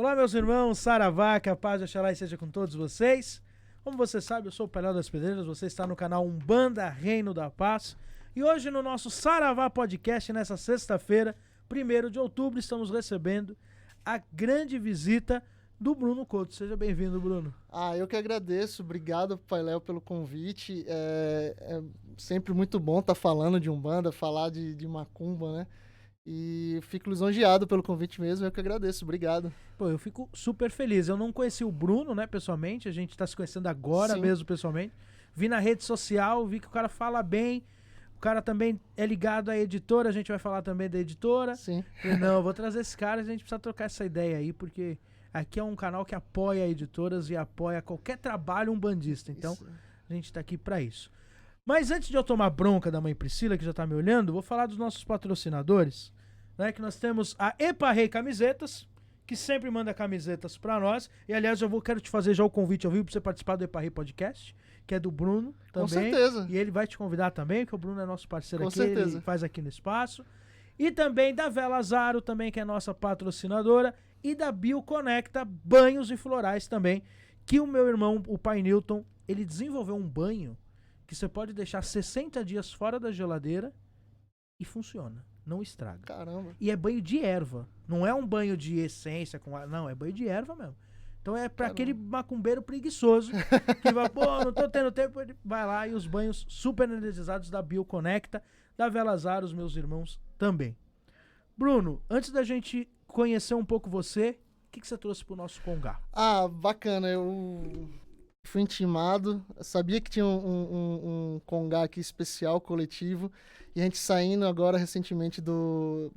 Olá, meus irmãos, saravá, que a paz de Oxalá esteja com todos vocês. Como você sabe, eu sou o Pelé das Pedreiras, você está no canal Umbanda Reino da Paz. E hoje no nosso Saravá Podcast, nessa sexta-feira, 1º de outubro, estamos recebendo a grande visita do Bruno Couto. Seja bem-vindo, Bruno. Eu que agradeço. Obrigado, Pai Léo, pelo convite. É sempre muito bom estar falando de Umbanda, falar de macumba, né? E fico lisonjeado pelo convite mesmo, eu que agradeço. Obrigado. Pô, eu fico super feliz. Eu não conheci o Bruno, né, pessoalmente. A gente está se conhecendo agora Sim. mesmo, pessoalmente. Vi na rede social, vi que o cara fala bem. O cara também é ligado à editora, a gente vai falar também da editora. Sim. Falei, não, eu vou trazer esse cara, a gente precisa trocar essa ideia aí, porque aqui é um canal que apoia editoras e apoia qualquer trabalho umbandista. Então, Isso. a gente tá aqui pra isso. Mas antes de eu tomar bronca da mãe Priscila, que já tá me olhando, vou falar dos nossos patrocinadores, né? Que nós temos a Eparrei Camisetas, que sempre manda camisetas pra nós. E, aliás, quero te fazer já o convite ao vivo pra você participar do Eparrei Podcast, que é do Bruno também. Com certeza. E ele vai te convidar também, porque o Bruno é nosso parceiro Com aqui, certeza. ele faz aqui no espaço. E também da Vela Zaro, também, que é nossa patrocinadora. E da Bioconecta Banhos e Florais também, que o meu irmão, o pai Newton, ele desenvolveu um banho que você pode deixar 60 dias fora da geladeira e funciona, não estraga. Caramba. E é banho de erva, não é um banho de essência, não, é banho de erva mesmo. Então é pra aquele macumbeiro preguiçoso que vai, pô, não tô tendo tempo, ele vai lá e os banhos super energizados da Bioconecta, da Vela Zaro, os meus irmãos também. Bruno, antes da gente conhecer um pouco você, o que você trouxe pro nosso Congá? Bacana. Eu fui intimado, sabia que tinha um Congá aqui especial, coletivo, e a gente saindo agora recentemente do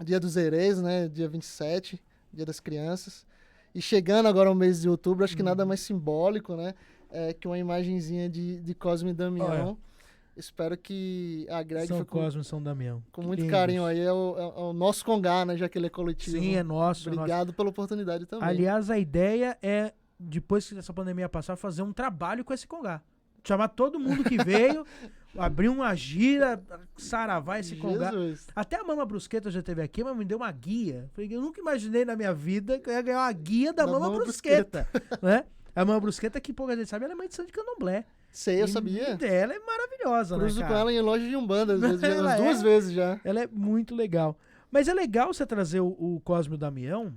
Dia dos Hereis, né? Dia 27, Dia das Crianças. E chegando agora ao mês de outubro, acho que nada mais simbólico, né? Que uma imagenzinha de Cosme e Damião. Espero que agregue. São Cosme e São Damião. Com muito Lindos. carinho aí. É o nosso Congá, né? Já que ele é coletivo. Sim, é nosso. Obrigado pela oportunidade também. Aliás, a ideia é, depois que essa pandemia passar, fazer um trabalho com esse Congá. Chamar todo mundo que veio, abrir uma gira, saravá esse Congá. Até a Mama Brusqueta já esteve aqui, mas me deu uma guia. Eu nunca imaginei na minha vida que eu ia ganhar uma guia da Mama Brusqueta. Né? A Mama Brusqueta, que pouca gente sabe, ela é mãe de santo de Candomblé. Sei, eu sabia. Ela é maravilhosa, Cruzo né, cara? com ela em loja de Umbanda, as duas vezes já. Ela é muito legal. Mas é legal você trazer o Cosme e o Damião,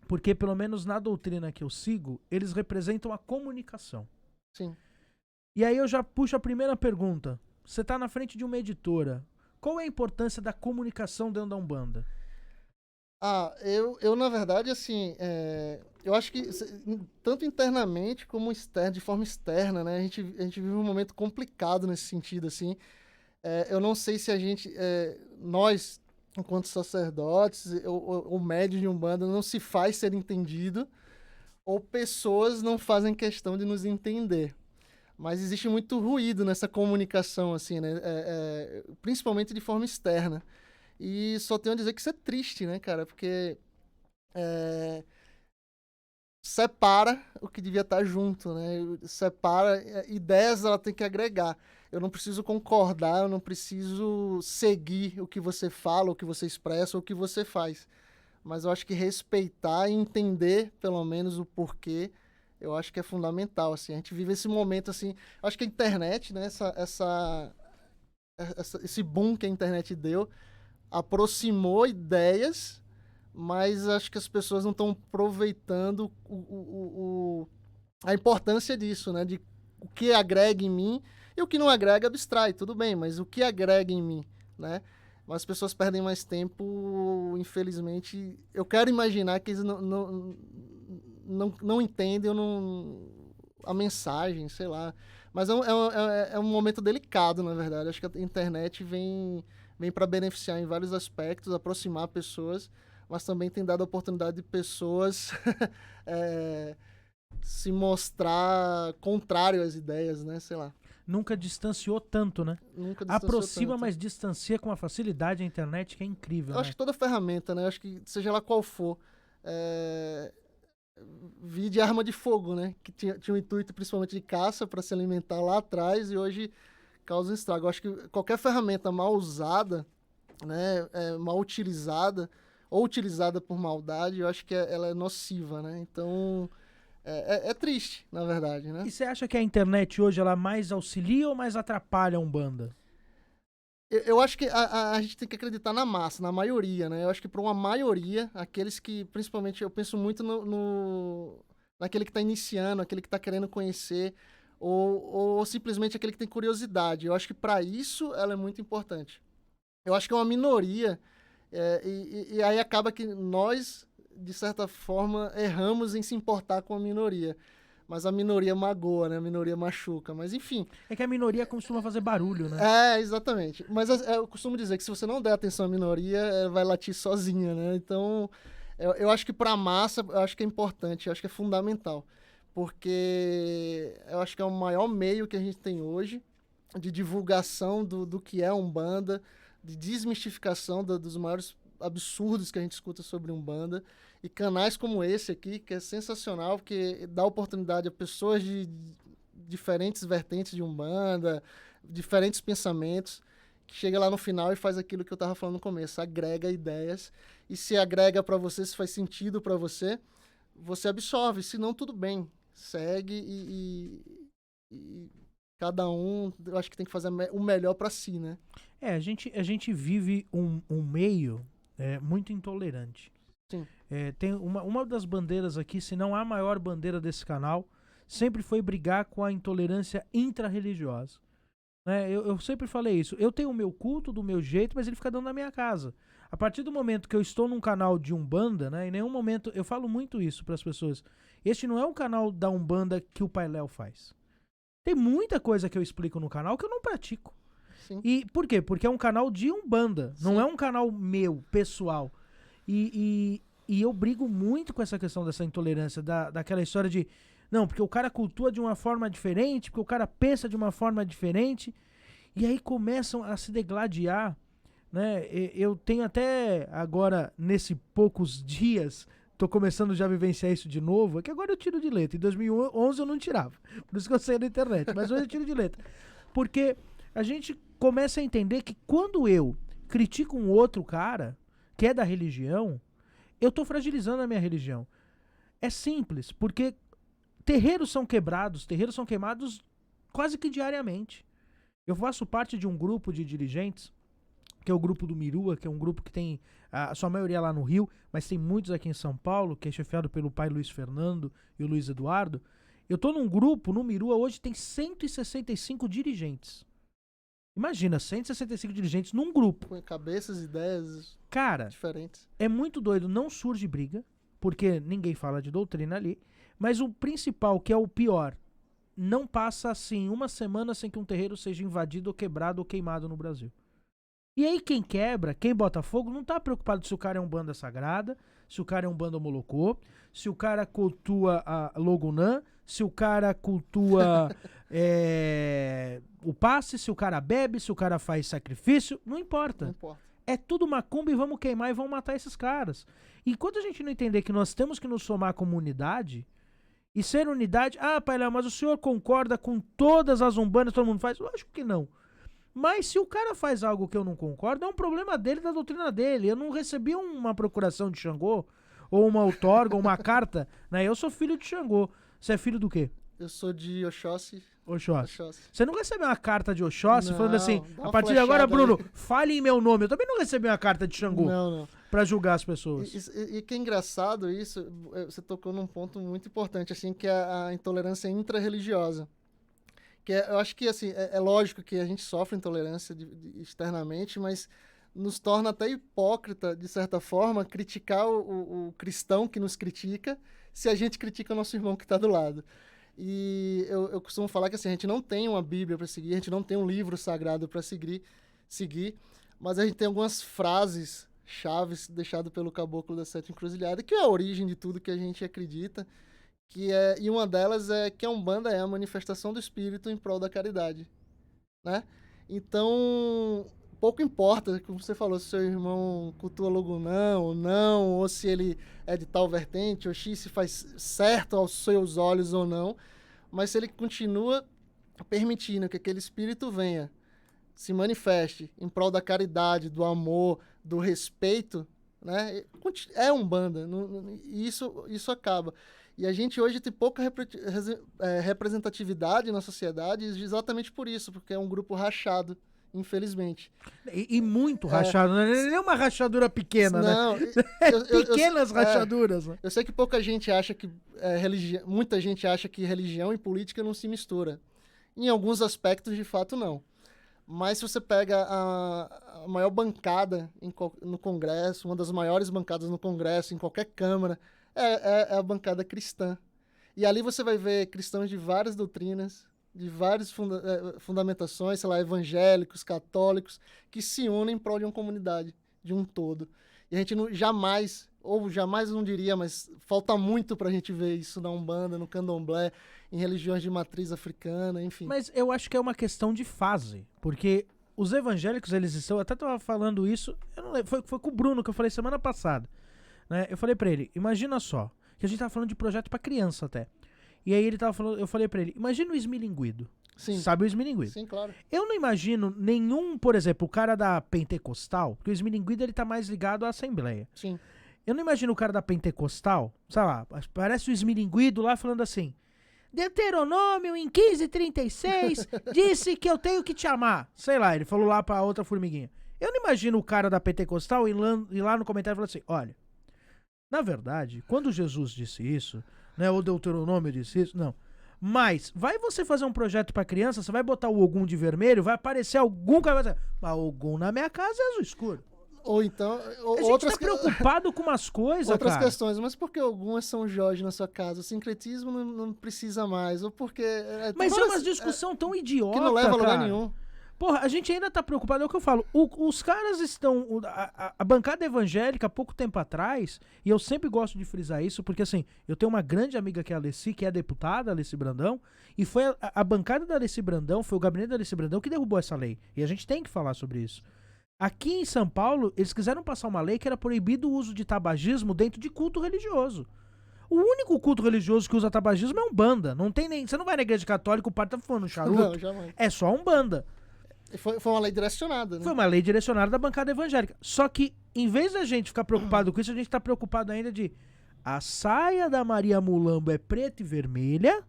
porque pelo menos na doutrina que eu sigo, eles representam a comunicação. Sim. E aí eu já puxo a primeira pergunta. Você está na frente de uma editora. Qual é a importância da comunicação dentro da Umbanda? Eu na verdade, assim, eu acho que tanto internamente como de forma externa, né? A gente vive um momento complicado nesse sentido, assim. Eu não sei se nós, enquanto sacerdotes ou médios de Umbanda, não se faz ser entendido, ou pessoas não fazem questão de nos entender. Mas existe muito ruído nessa comunicação, assim, né? Principalmente de forma externa. E só tenho a dizer que isso é triste, né, cara? Porque separa o que devia estar junto, né? Separa, ideias ela tem que agregar. Eu não preciso concordar, eu não preciso seguir o que você fala, o que você expressa, o que você faz. Mas eu acho que respeitar e entender, pelo menos, o porquê, eu acho que é fundamental, assim. A gente vive esse momento, assim... Eu acho que a internet, né, esse boom que a internet deu, aproximou ideias, mas acho que as pessoas não estão aproveitando a importância disso, né? De o que agrega em mim e o que não agrega abstrai, tudo bem, mas o que agrega em mim, né? Mas as pessoas perdem mais tempo, infelizmente. Eu quero imaginar que eles não entendem a mensagem, sei lá. Mas é um momento delicado, na verdade. Acho que a internet vem para beneficiar em vários aspectos, aproximar pessoas, mas também tem dado a oportunidade de pessoas se mostrar contrário às ideias, né? Sei lá. Nunca distanciou tanto, né? Aproxima, tanto. Mas distancia com uma facilidade a internet que é incrível. Eu acho que toda ferramenta, né? Eu acho que seja lá qual for, vi de arma de fogo, né? Que tinha um intuito principalmente de caça para se alimentar lá atrás e hoje causa um estrago. Eu acho que qualquer ferramenta mal usada, né? Mal utilizada, ou utilizada por maldade, eu acho que ela é nociva, né? Então, é triste, na verdade, né? E você acha que a internet hoje, ela mais auxilia ou mais atrapalha a Umbanda? Eu acho que a gente tem que acreditar na massa, na maioria, né? Eu acho que para uma maioria, aqueles que, principalmente, eu penso muito naquele que está iniciando, aquele que está querendo conhecer, ou simplesmente aquele que tem curiosidade. Eu acho que para isso ela é muito importante. Eu acho que é uma minoria, e aí acaba que nós, de certa forma, erramos em se importar com a minoria. Mas a minoria magoa, né? A minoria machuca. Mas, enfim. É que a minoria costuma fazer barulho, né? Exatamente. Mas eu costumo dizer que se você não der atenção à minoria, ela vai latir sozinha, né? Então, eu acho que para a massa, eu acho que é importante, eu acho que é fundamental. Porque eu acho que é o maior meio que a gente tem hoje de divulgação do que é Umbanda, de desmistificação dos maiores absurdos que a gente escuta sobre Umbanda. E canais como esse aqui, que é sensacional, porque dá oportunidade a pessoas de diferentes vertentes de Umbanda, diferentes pensamentos, que chega lá no final e faz aquilo que eu estava falando no começo, agrega ideias. E se agrega para você, se faz sentido para você, você absorve. Se não, tudo bem. Segue e cada um, eu acho que tem que fazer o melhor para si, né? A gente vive um meio muito intolerante. Sim. Tem uma das bandeiras aqui, se não a maior bandeira desse canal, sempre foi brigar com a intolerância intra-religiosa. Né? Eu sempre falei isso. Eu tenho o meu culto do meu jeito, mas ele fica dentro da minha casa. A partir do momento que eu estou num canal de Umbanda, né, em nenhum momento, eu falo muito isso para as pessoas. Este não é um canal da Umbanda que o Pai Léo faz. Tem muita coisa que eu explico no canal que eu não pratico. Sim. E por quê? Porque é um canal de Umbanda, não é um canal meu, pessoal. E eu brigo muito com essa questão dessa intolerância, daquela história de... Não, porque o cara cultua de uma forma diferente, porque o cara pensa de uma forma diferente. E aí começam a se degladiar, né? Eu tenho até agora, nesses poucos dias, tô começando já a vivenciar isso de novo, é que agora eu tiro de letra. Em 2011 eu não tirava, por isso que eu saí da internet, mas hoje eu tiro de letra. Porque a gente começa a entender que quando eu critico um outro cara, que é da religião, eu tô fragilizando a minha religião. É simples, porque terreiros são quebrados, terreiros são queimados quase que diariamente. Eu faço parte de um grupo de dirigentes, que é o grupo do Mirua, que é um grupo que tem a sua maioria lá no Rio, mas tem muitos aqui em São Paulo, que é chefiado pelo pai Luiz Fernando e o Luiz Eduardo. Eu tô num grupo, no Mirua, hoje tem 165 dirigentes. Imagina, 165 dirigentes num grupo. Com cabeças, ideias diferentes. É muito doido, não surge briga, porque ninguém fala de doutrina ali, mas o principal, que é o pior, não passa assim uma semana sem que um terreiro seja invadido, ou quebrado, ou queimado no Brasil. E aí quem quebra, quem bota fogo, não tá preocupado se o cara é um banda sagrada, se o cara é um banda molocô, se o cara cultua a Logunã, se o cara cultua o passe, se o cara bebe, se o cara faz sacrifício, não importa. Não importa. É tudo macumba e vamos queimar e vamos matar esses caras. Enquanto a gente não entender que nós temos que nos somar como unidade, e ser unidade... Ah, Pai Léo, mas o senhor concorda com todas as umbandas que todo mundo faz? Lógico que não. Mas se o cara faz algo que eu não concordo, é um problema dele, da doutrina dele. Eu não recebi uma procuração de Xangô, ou uma outorga, ou uma carta, né? Eu sou filho de Xangô. Você é filho do quê? Eu sou de Oxóssi. Oxóssi. Você não recebeu uma carta de Oxóssi falando assim, a partir de agora, aí. Bruno, fale em meu nome. Eu também não recebi uma carta de Xangô. Não. Pra julgar as pessoas. E que é engraçado isso, você tocou num ponto muito importante, assim, que é a intolerância intra-religiosa. Que eu acho que, assim, é lógico que a gente sofre intolerância externamente, mas nos torna até hipócrita, de certa forma, criticar o cristão que nos critica, se a gente critica o nosso irmão que está do lado. E eu costumo falar que, assim, a gente não tem uma Bíblia para seguir, a gente não tem um livro sagrado para seguir, mas a gente tem algumas frases chaves deixadas pelo Caboclo das Sete Encruzilhadas, que é a origem de tudo que a gente acredita, e uma delas é que a Umbanda é a manifestação do espírito em prol da caridade, né? Então, pouco importa, como você falou, se seu irmão cultua Logunã ou não, ou se ele é de tal vertente, ou se faz certo aos seus olhos ou não, mas se ele continua permitindo que aquele espírito venha, se manifeste em prol da caridade, do amor, do respeito, né? É Umbanda, e isso acaba. E a gente hoje tem pouca representatividade na sociedade exatamente por isso, porque é um grupo rachado, infelizmente. E muito rachado, não é nem uma rachadura pequena, não, né? Pequenas rachaduras. Eu sei que pouca gente acha que muita gente acha que religião e política não se mistura. Em alguns aspectos, de fato, não. Mas se você pega a maior bancada no Congresso, uma das maiores bancadas no Congresso, em qualquer Câmara, é a bancada cristã. E ali você vai ver cristãos de várias doutrinas, de várias fundamentações, sei lá, evangélicos, católicos, que se unem em prol de uma comunidade, de um todo. E a gente jamais não diria, mas falta muito pra gente ver isso na Umbanda, no Candomblé, em religiões de matriz africana, enfim. Mas eu acho que é uma questão de fase, porque os evangélicos, eles estão, eu até tava falando isso, eu não lembro, foi com o Bruno que eu falei semana passada, né? Eu falei pra ele, imagina só, que a gente tava falando de projeto pra criança até. E aí ele tava falando, eu falei pra ele, imagina o esmilinguido. Sim. Sabe o esmilinguido? Sim, claro. Eu não imagino nenhum, por exemplo, o cara da Pentecostal, porque o esmilinguido ele tá mais ligado à Assembleia. Sim. Eu não imagino o cara da Pentecostal, sei lá, parece o esmilinguido lá falando assim, Deuteronômio em 15:36 disse que eu tenho que te amar. Sei lá, ele falou lá pra outra formiguinha. Eu não imagino o cara da Pentecostal ir lá no comentário e falar assim, olha, na verdade, quando Jesus disse isso, né, o Deuteronômio disse isso, não. Mas, vai você fazer um projeto pra criança, você vai botar o Ogum de vermelho, vai aparecer algum cara, vai dizer, mas o Ogum na minha casa é azul escuro. Ou então... A gente tá preocupado com umas coisas, outras cara. questões, mas por que algumas São Jorge na sua casa? O sincretismo não precisa mais, ou porque... Mas é uma discussão tão idiota, que não leva a lugar cara. nenhum. Porra, a gente ainda tá preocupado, é o que eu falo, os caras estão, a bancada evangélica, há pouco tempo atrás, e eu sempre gosto de frisar isso, porque assim, eu tenho uma grande amiga que é a Alessi, que é a deputada, a Alessi Brandão, e foi a bancada da Alessi Brandão, foi o gabinete da Alessi Brandão que derrubou essa lei, e a gente tem que falar sobre isso. Aqui em São Paulo, eles quiseram passar uma lei que era proibido o uso de tabagismo dentro de culto religioso. O único culto religioso que usa tabagismo é Umbanda. Não tem nem. Você não vai na igreja católica, o padre tá fumando charuto. Não, jamais. É só Umbanda. Foi uma lei direcionada, né? Foi uma lei direcionada da bancada evangélica. Só que, em vez da gente ficar preocupado com isso, a gente tá preocupado ainda de a saia da Maria Mulambo é preta e vermelha?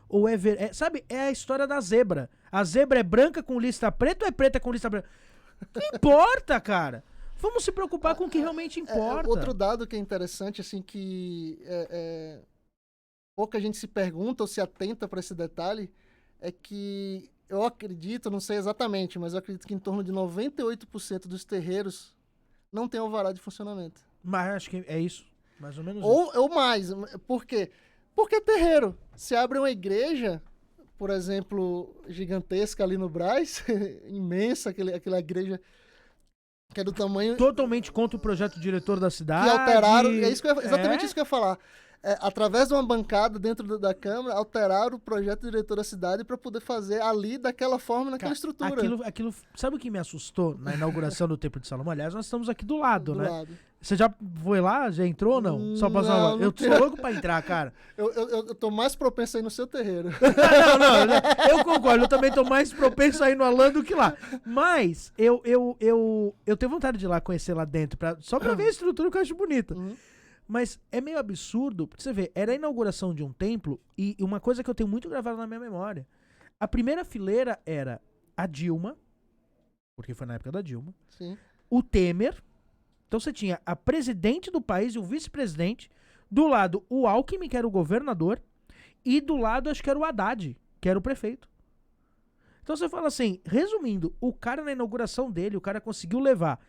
Ou sabe, é a história da zebra. A zebra é branca com lista preta ou é preta com lista branca? Não importa, cara. Vamos se preocupar com o que realmente importa. Outro dado que é interessante, assim, que pouca gente se pergunta ou se atenta para esse detalhe, é que eu acredito, não sei exatamente, mas eu acredito que em torno de 98% dos terreiros não tem alvará de funcionamento. Mas acho que é isso, mais ou menos isso. Ou mais. Por quê? Porque terreiro. Se abre uma igreja, por exemplo, gigantesca ali no Brás, imensa, aquela igreja que é do tamanho... Totalmente contra o projeto diretor da cidade. Que alteraram, exatamente isso que eu ia falar. Através de uma bancada dentro da Câmara, alteraram o projeto diretor da cidade para poder fazer ali daquela forma, naquela estrutura. Aquilo, sabe o que me assustou na inauguração do Templo de Salomão? Aliás, nós estamos aqui do lado, né? Lado. Você já foi lá? Já entrou ou não? Só passar lá. Eu tô louco pra entrar, cara. Eu tô mais propenso a ir no seu terreiro. não, eu concordo. Eu também tô mais propenso a ir no Alan do que lá. Mas, eu tenho vontade de ir lá conhecer lá dentro, só pra ver a estrutura que eu acho bonita. Uhum. Mas é meio absurdo, porque você vê, era a inauguração de um templo, e uma coisa que eu tenho muito gravada na minha memória. A primeira fileira era a Dilma, porque foi na época da Dilma, Sim. o Temer, então você tinha a presidente do país e o vice-presidente, do lado o Alckmin, que era o governador, e do lado acho que era o Haddad, que era o prefeito. Então você fala assim, resumindo, o cara na inauguração dele, o cara conseguiu levar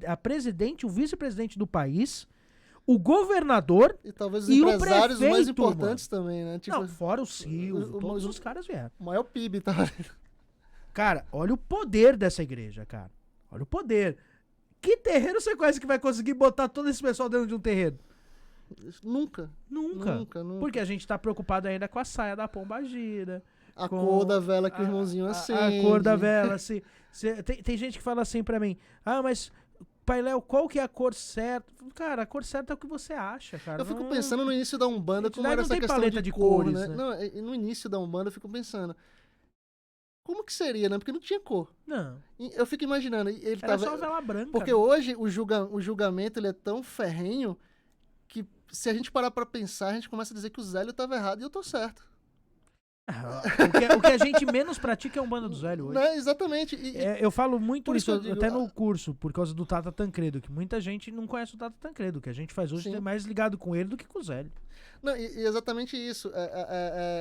a presidente, o vice-presidente do país, o governador e talvez os e empresários o prefeito, mais importantes também, né? Tipo, não, fora o Silvio, todos os caras vieram. O maior PIB tá ali. Cara, olha o poder dessa igreja, cara. Olha o poder. Que terreiro você conhece que vai conseguir botar todo esse pessoal dentro de um terreiro? Nunca. Porque a gente tá preocupado ainda com a saia da pombagira. A cor da vela que o irmãozinho acende. A cor da vela, assim. Tem gente que fala assim pra mim, mas... Pai Léo, qual que é a cor certa? Cara, a cor certa é o que você acha, cara. Eu fico pensando no início da Umbanda, como era essa questão de cor, né? Não, no início da Umbanda eu fico pensando, como que seria, né? Porque não tinha cor. Não. E eu fico imaginando. Ele Era só vela branca. Porque hoje o julgamento ele é tão ferrenho que se a gente parar pra pensar, a gente começa a dizer que o Zélio tava errado e eu tô certo. O que a gente menos pratica é Umbanda do Zélio hoje. Né? Exatamente. Eu falo muito isso até no curso, por causa do Tata Tancredo, que muita gente não conhece o Tata Tancredo. O que a gente faz hoje tem mais ligado com ele do que com o Zélio. Não, e exatamente isso.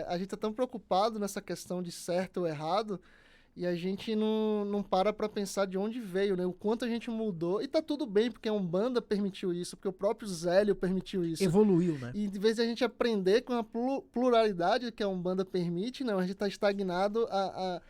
A gente tá tão preocupado nessa questão de certo ou errado e a gente não para pra pensar de onde veio, né? O quanto a gente mudou. E tá tudo bem, porque a Umbanda permitiu isso, porque o próprio Zélio permitiu isso. Evoluiu, né? E de vez a gente aprender com a pluralidade que a Umbanda permite, não, a gente tá estagnado a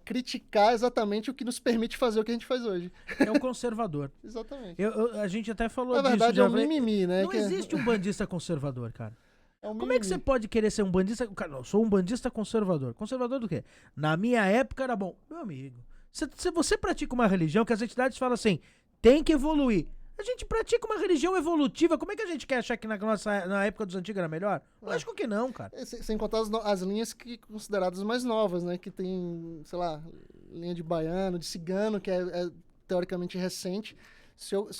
criticar exatamente o que nos permite fazer o que a gente faz hoje. É um conservador. Exatamente. A gente até falou disso. Na verdade, é um mimimi, né? Não existe um bandista conservador, cara. É um Como é que você pode querer ser um bandista? Cara, eu sou um bandista conservador. Conservador do quê? Na minha época era bom. Meu amigo, se você pratica uma religião que as entidades falam assim, tem que evoluir. A gente pratica uma religião evolutiva. Como é que a gente quer achar que na época dos antigos era melhor? Lógico que não, cara. Sem contar as linhas que consideradas mais novas, né? Que tem, sei lá, linha de baiano, de cigano, que é teoricamente recente.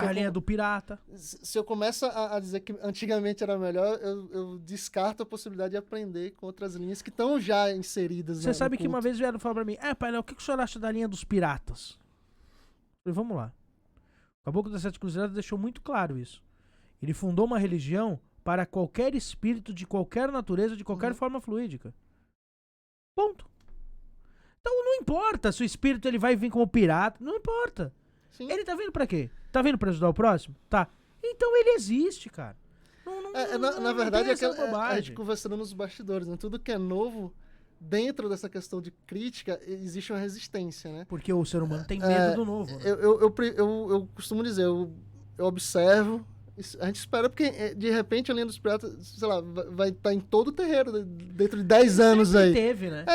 A linha do pirata. Se eu começo a dizer que antigamente era melhor, eu descarto a possibilidade de aprender com outras linhas que estão já inseridas. Você sabe que uma vez vieram falar pra mim, pai, o que o senhor acha da linha dos piratas? Eu falei, vamos lá. O Caboclo das Sete Cruzadas deixou muito claro isso. Ele fundou uma religião para qualquer espírito de qualquer natureza, de qualquer forma fluídica. Ponto. Então não importa se o espírito ele vai vir como pirata, não importa. Sim. Ele tá vindo pra quê? Tá vindo pra ajudar o próximo? Tá. Então ele existe, cara. Na verdade, a gente conversando nos bastidores, né? Tudo que é novo, dentro dessa questão de crítica, existe uma resistência, né? Porque o ser humano tem medo do novo. Né? Eu costumo dizer, eu observo, a gente espera, porque de repente a linha dos piratas, sei lá, vai estar em todo o terreiro, dentro de 10 anos aí. Teve, né?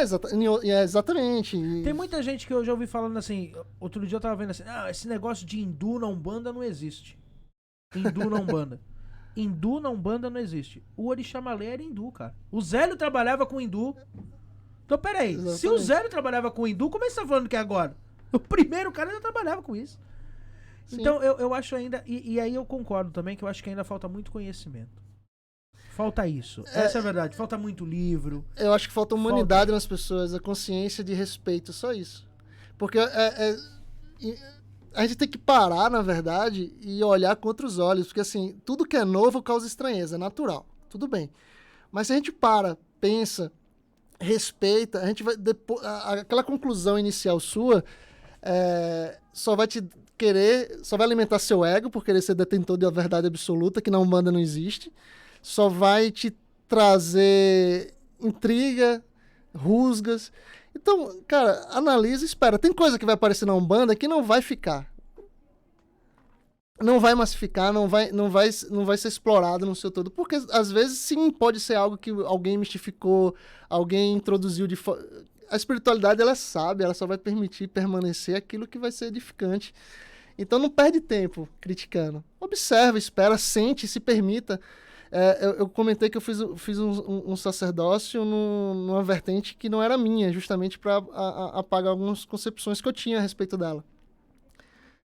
Exatamente. Tem muita gente que eu já ouvi falando assim, outro dia eu tava vendo assim, esse negócio de hindu na Umbanda não existe. Hindu na Umbanda. Hindu na Umbanda não existe. O Orixá Malê era hindu, cara. O Zélio trabalhava com hindu. Então, peraí, exatamente. Se o Zélio trabalhava com hindu, como é que você tá falando que é agora? O primeiro cara já trabalhava com isso. Sim. Então, eu acho ainda... E aí eu concordo também que eu acho que ainda falta muito conhecimento. Falta isso. Essa é a verdade. Falta muito livro. Eu acho que falta humanidade nas pessoas, a consciência de respeito, só isso. Porque a gente tem que parar, na verdade, e olhar com outros olhos. Porque, assim, tudo que é novo causa estranheza, é natural. Tudo bem. Mas se a gente pensa, respeita, a gente vai... aquela conclusão inicial sua só vai alimentar seu ego por querer ser detentor da verdade absoluta, que na Umbanda não existe. Só vai te trazer intriga, rusgas. Então, cara, analisa e espera. Tem coisa que vai aparecer na Umbanda que não vai ficar. Não vai massificar, não vai ser explorado no seu todo. Porque, às vezes, sim, pode ser algo que alguém mistificou, alguém introduziu de forma... A espiritualidade, ela é sábia, ela só vai permitir permanecer aquilo que vai ser edificante. Então, não perde tempo criticando. Observa, espera, sente, se permita. Eu comentei que eu fiz um sacerdócio numa vertente que não era minha, justamente para apagar algumas concepções que eu tinha a respeito dela.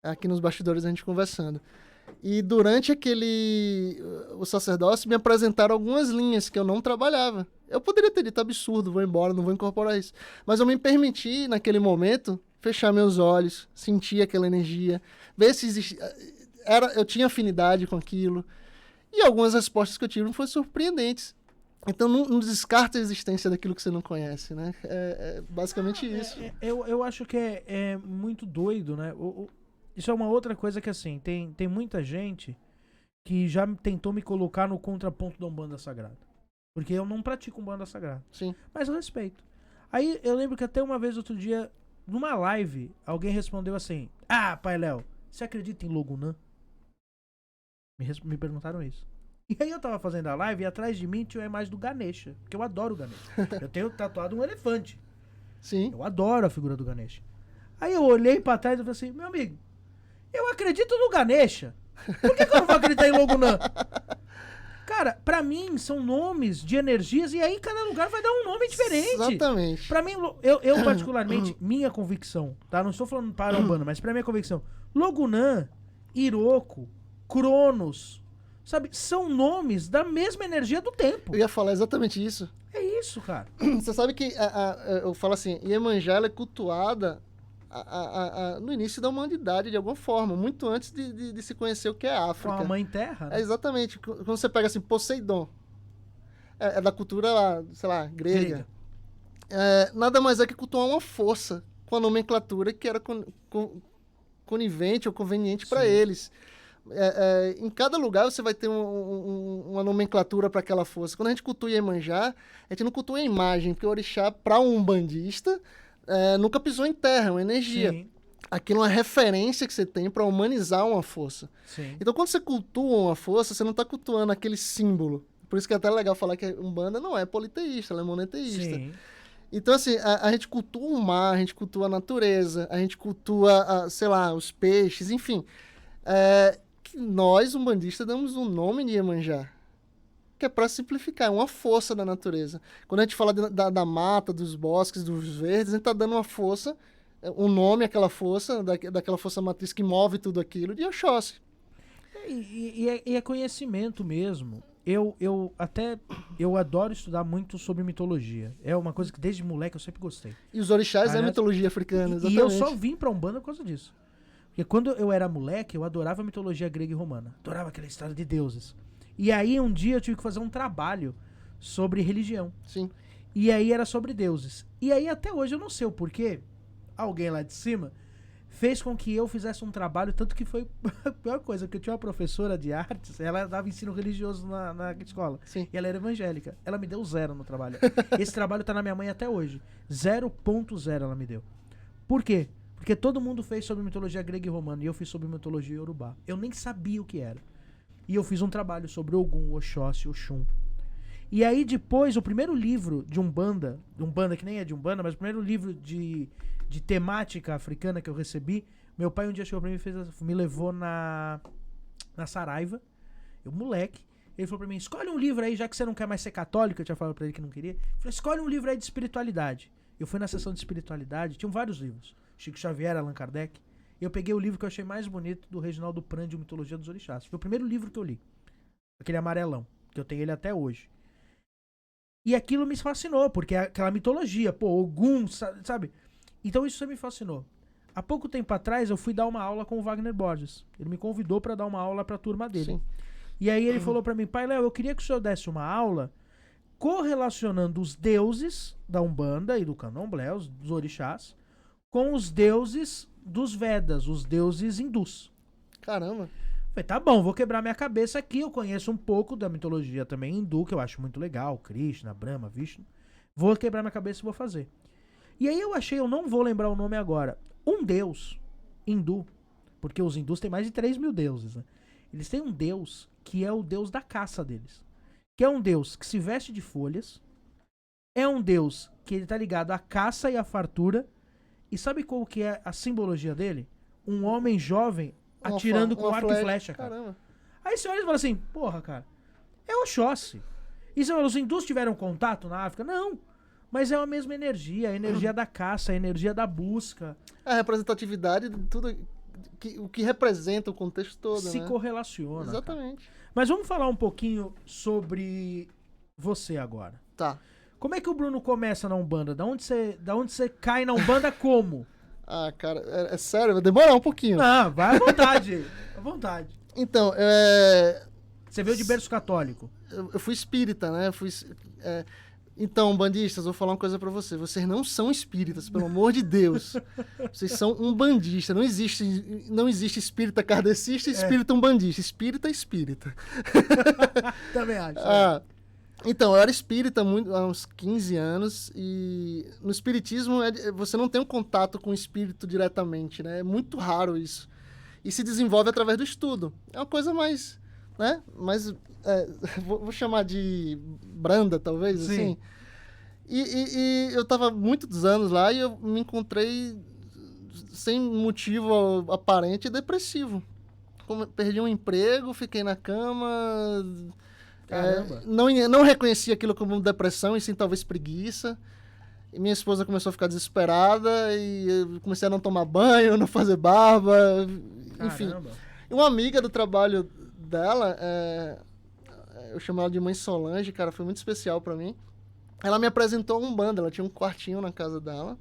Aqui nos bastidores a gente conversando. E durante o sacerdócio me apresentaram algumas linhas que eu não trabalhava. Eu poderia ter dito absurdo, vou embora, não vou incorporar isso. Mas eu me permiti, naquele momento, fechar meus olhos, sentir aquela energia, ver se existia... eu tinha afinidade com aquilo. E algumas respostas que eu tive foram surpreendentes. Então, não descarta a existência daquilo que você não conhece, né? É basicamente isso. Eu acho que é muito doido, né? Isso é uma outra coisa que, assim, tem muita gente que já tentou me colocar no contraponto da Umbanda Sagrada. Porque eu não pratico Umbanda Sagrada. Sim. Mas eu respeito. Aí, eu lembro que até uma vez, outro dia, numa live, alguém respondeu assim, Pai Léo, você acredita em Logunã? Me perguntaram isso. E aí eu tava fazendo a live e atrás de mim tinha a imagem do Ganesha, porque eu adoro o Ganesha. Eu tenho tatuado um elefante. Sim. Eu adoro a figura do Ganesha. Aí eu olhei pra trás e falei assim, meu amigo, eu acredito no Ganesha. Por que eu não vou acreditar em Logunã? Cara, pra mim, são nomes de energias e aí cada lugar vai dar um nome diferente. Exatamente. Pra mim, eu particularmente, minha convicção, tá? Não estou falando para a Umbanda, mas pra minha convicção, Logunã, Iroko, Cronos, sabe? São nomes da mesma energia do tempo. Eu ia falar exatamente isso. É isso, cara. Você sabe que eu falo assim, Iemanjá ela é cultuada no início da humanidade, de alguma forma, muito antes de se conhecer o que é África. Com a Mãe Terra, né? É exatamente. Quando você pega assim, Poseidon, é da cultura lá, sei lá, grega. Nada mais é que cultuar uma força com a nomenclatura que era conivente ou conveniente para eles. Em cada lugar você vai ter uma nomenclatura para aquela força. Quando a gente cultua Iemanjá, a gente não cultua a imagem, porque o orixá, para um umbandista, nunca pisou em terra, é uma energia. Sim. Aquilo é uma referência que você tem para humanizar uma força. Sim. Então, quando você cultua uma força, você não está cultuando aquele símbolo. Por isso que é até legal falar que a Umbanda não é politeísta, ela é monoteísta. Sim. Então, assim, a gente cultua o mar, a gente cultua a natureza, a gente cultua, sei lá, os peixes, enfim. Que nós, umbandistas, damos um nome de Iemanjá, que é para simplificar, é uma força da natureza. Quando a gente fala da mata, dos bosques, dos verdes, a gente está dando uma força, um nome àquela força, daquela força matriz que move tudo aquilo, de Oxóssi. E é conhecimento mesmo. Eu adoro estudar muito sobre mitologia. É uma coisa que desde moleque eu sempre gostei. E os orixás Aliás, é mitologia africana, exatamente. E eu só vim pra Umbanda por causa disso. Porque quando eu era moleque, eu adorava a mitologia grega e romana. Adorava aquela história de deuses. E aí um dia eu tive que fazer um trabalho sobre religião. Sim. E aí era sobre deuses. E aí até hoje eu não sei o porquê, alguém lá de cima fez com que eu fizesse um trabalho, tanto que foi a pior coisa, porque eu tinha uma professora de artes, ela dava ensino religioso na escola. Sim. E ela era evangélica. Ela me deu 0 no trabalho. Esse trabalho tá na minha mãe até hoje. 0.0 ela me deu. Por quê? Porque todo mundo fez sobre mitologia grega e romana e eu fiz sobre mitologia iorubá. Eu nem sabia o que era. E eu fiz um trabalho sobre Ogum, Oxóssi, Oxum. E aí depois, o primeiro livro de Umbanda que nem é de Umbanda, mas o primeiro livro de temática africana que eu recebi, meu pai um dia chegou pra mim e me levou na Saraiva, eu moleque, ele falou pra mim, escolhe um livro aí, já que você não quer mais ser católico, eu tinha falado pra ele que não queria, ele falou, escolhe um livro aí de espiritualidade. Eu fui na sessão de espiritualidade, tinham vários livros, Chico Xavier, Allan Kardec, e eu peguei o livro que eu achei mais bonito do Reginaldo Prandi, Mitologia dos Orixás. Foi o primeiro livro que eu li, aquele amarelão, que eu tenho ele até hoje. E aquilo me fascinou, porque é aquela mitologia, Ogum, sabe? Então isso me fascinou. Há pouco tempo atrás eu fui dar uma aula com o Wagner Borges. Ele me convidou para dar uma aula para a turma dele. Sim. E aí ele falou para mim, pai Léo, eu queria que o senhor desse uma aula correlacionando os deuses da Umbanda e do Candomblé, os orixás, com os deuses dos Vedas, os deuses hindus. Caramba. Falei, tá bom, vou quebrar minha cabeça aqui. Eu conheço um pouco da mitologia também hindu, que eu acho muito legal. Krishna, Brahma, Vishnu. Vou quebrar minha cabeça e vou fazer. E aí eu não vou lembrar o nome agora. Um deus hindu, porque os hindus têm mais de 3 mil deuses, né? Eles têm um deus que é o deus da caça deles. Que é um deus que se veste de folhas. É um deus que ele tá ligado à caça e à fartura. E sabe qual que é a simbologia dele? Um homem jovem atirando com arco e flecha, cara. Caramba. Aí você olha e fala assim, porra, cara, é Oxóssi. E você fala, os hindus tiveram contato na África? Não. Mas é a mesma energia, a energia da caça, a energia da busca. A representatividade de tudo, o que representa o contexto todo, se correlaciona. Exatamente. Cara. Mas vamos falar um pouquinho sobre você agora. Tá. Como é que o Bruno começa na Umbanda? Da onde você cai na Umbanda como? Ah, cara, é sério, vai demorar um pouquinho. Ah, vai à vontade. À vontade. Então, Você veio de berço católico. Eu fui espírita, né? Então, bandistas, vou falar uma coisa pra vocês. Vocês não são espíritas, pelo amor de Deus. Vocês são umbandistas. Não existe espírita kardecista e espírita umbandista. Espírita é espírita. Também acho. Então, eu era espírita há uns 15 anos e no espiritismo você não tem um contato com o espírito diretamente, né? É muito raro isso. E se desenvolve através do estudo. É uma coisa mais, né? Vou chamar de branda, talvez, sim, assim. E eu estava muitos anos lá e eu me encontrei sem motivo aparente depressivo. Perdi um emprego, fiquei na cama. Não reconhecia aquilo como depressão, e sim talvez preguiça. E minha esposa começou a ficar desesperada e eu comecei a não tomar banho, não fazer barba, enfim. E uma amiga do trabalho dela, eu chamo ela de Mãe Solange, cara, foi muito especial pra mim. Ela me apresentou um Umbanda, ela tinha um quartinho na casa dela.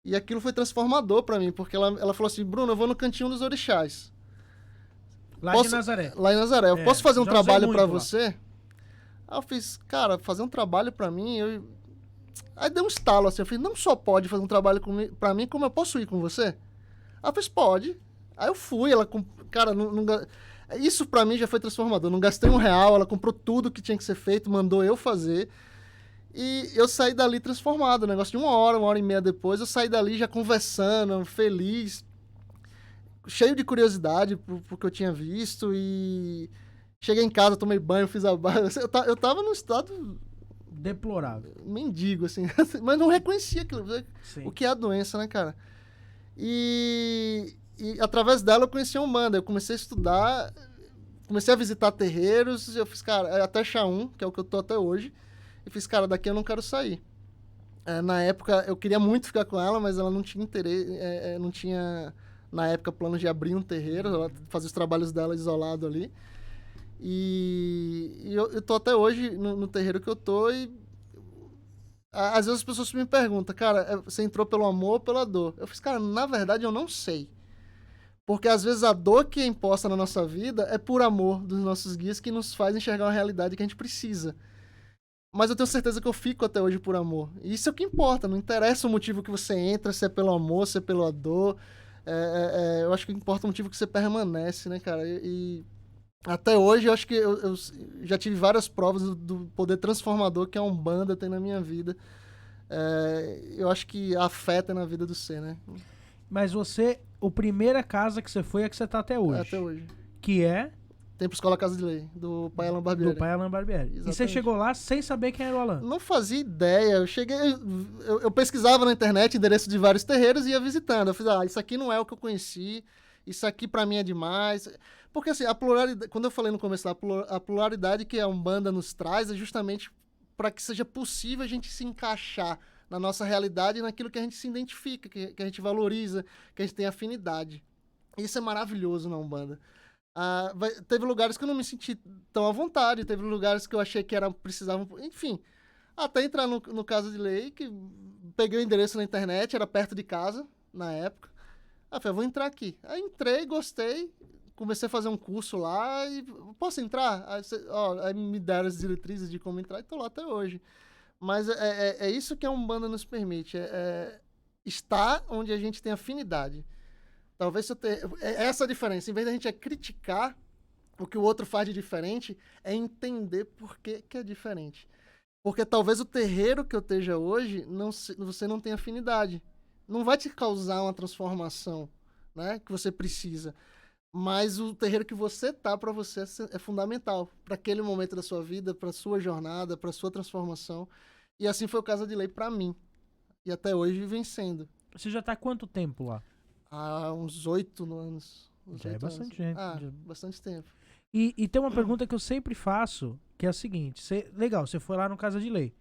E aquilo foi transformador pra mim, porque ela falou assim, Bruno, eu vou no Cantinho dos Orixás. Lá em Nazaré. Lá em Nazaré. Eu posso fazer um trabalho pra você? Aí eu fiz, cara, fazer um trabalho pra mim... Aí deu um estalo assim, eu falei, não só pode fazer um trabalho pra mim, como eu posso ir com você? Ela fez, pode. Aí eu fui, cara, isso pra mim já foi transformador, não gastei R$1, ela comprou tudo que tinha que ser feito, mandou eu fazer, e eu saí dali transformado, negócio de 1 hora e meia depois, eu saí dali já conversando, feliz, cheio de curiosidade pro que eu tinha visto, e cheguei em casa, tomei banho, fiz a barra, eu tava num estado... deplorável. Mendigo, assim. Mas não reconhecia aquilo. O que é a doença, né, cara? E através dela eu conheci a Umbanda. Eu comecei a estudar, comecei a visitar terreiros. Eu fiz, cara, até Xaum, que é o que eu tô até hoje. E fiz, cara, daqui eu não quero sair. Na época, eu queria muito ficar com ela, mas ela não tinha interesse, não tinha, na época, planos de abrir um terreiro. Ela fazia os trabalhos dela isolado ali. E eu tô até hoje no terreiro que eu tô e às vezes as pessoas me perguntam, cara, você entrou pelo amor ou pela dor? Eu fiz, cara, na verdade eu não sei. Porque às vezes a dor que é imposta na nossa vida é por amor dos nossos guias que nos faz enxergar uma realidade que a gente precisa. Mas eu tenho certeza que eu fico até hoje por amor. E isso é o que importa, não interessa o motivo que você entra, se é pelo amor, se é pela dor. Eu acho que importa o motivo que você permanece, né, cara? E até hoje, eu acho que eu já tive várias provas do poder transformador que a Umbanda tem na minha vida. Eu acho que afeta na vida do ser, né? Mas a primeira casa que você foi é que você tá até hoje. Até hoje. Que é? Templo Escola Casa de Lei, do pai Alain Barbieri. Do pai Alain Barbieri. Exatamente. E você chegou lá sem saber quem era o Alain? Não fazia ideia. Eu cheguei, eu pesquisava na internet endereço de vários terreiros e ia visitando. Eu fiz, isso aqui não é o que eu conheci, isso aqui pra mim é demais. Porque assim, a pluralidade, quando eu falei no começo, a pluralidade que a Umbanda nos traz é justamente para que seja possível a gente se encaixar na nossa realidade e naquilo que a gente se identifica, que a gente valoriza, que a gente tem afinidade. Isso é maravilhoso na Umbanda. Teve lugares que eu não me senti tão à vontade, teve lugares que eu achei que precisavam... Enfim, até entrar no Casa de Lei, que peguei o endereço na internet, era perto de casa, na época. Aí eu falei, vou entrar aqui. Aí entrei, gostei, comecei a fazer um curso lá e... Posso entrar? Aí me deram as diretrizes de como entrar e tô lá até hoje. Mas é isso que a Umbanda nos permite, estar onde a gente tem afinidade. Talvez essa a diferença. Em vez da gente criticar o que o outro faz de diferente, é entender por que é diferente. Porque talvez o terreiro que eu esteja hoje, você não tem afinidade. Não vai te causar uma transformação, né, que você precisa. Mas o terreiro que você tá, para você, é fundamental. Para aquele momento da sua vida, para sua jornada, para sua transformação. E assim foi o Casa de Lei para mim. E até hoje vem sendo. Você já tá há quanto tempo lá? Há uns 8 anos. Já é bastante tempo. Bastante tempo. E tem uma pergunta que eu sempre faço, que é a seguinte. Legal, você foi lá no Casa de Lei.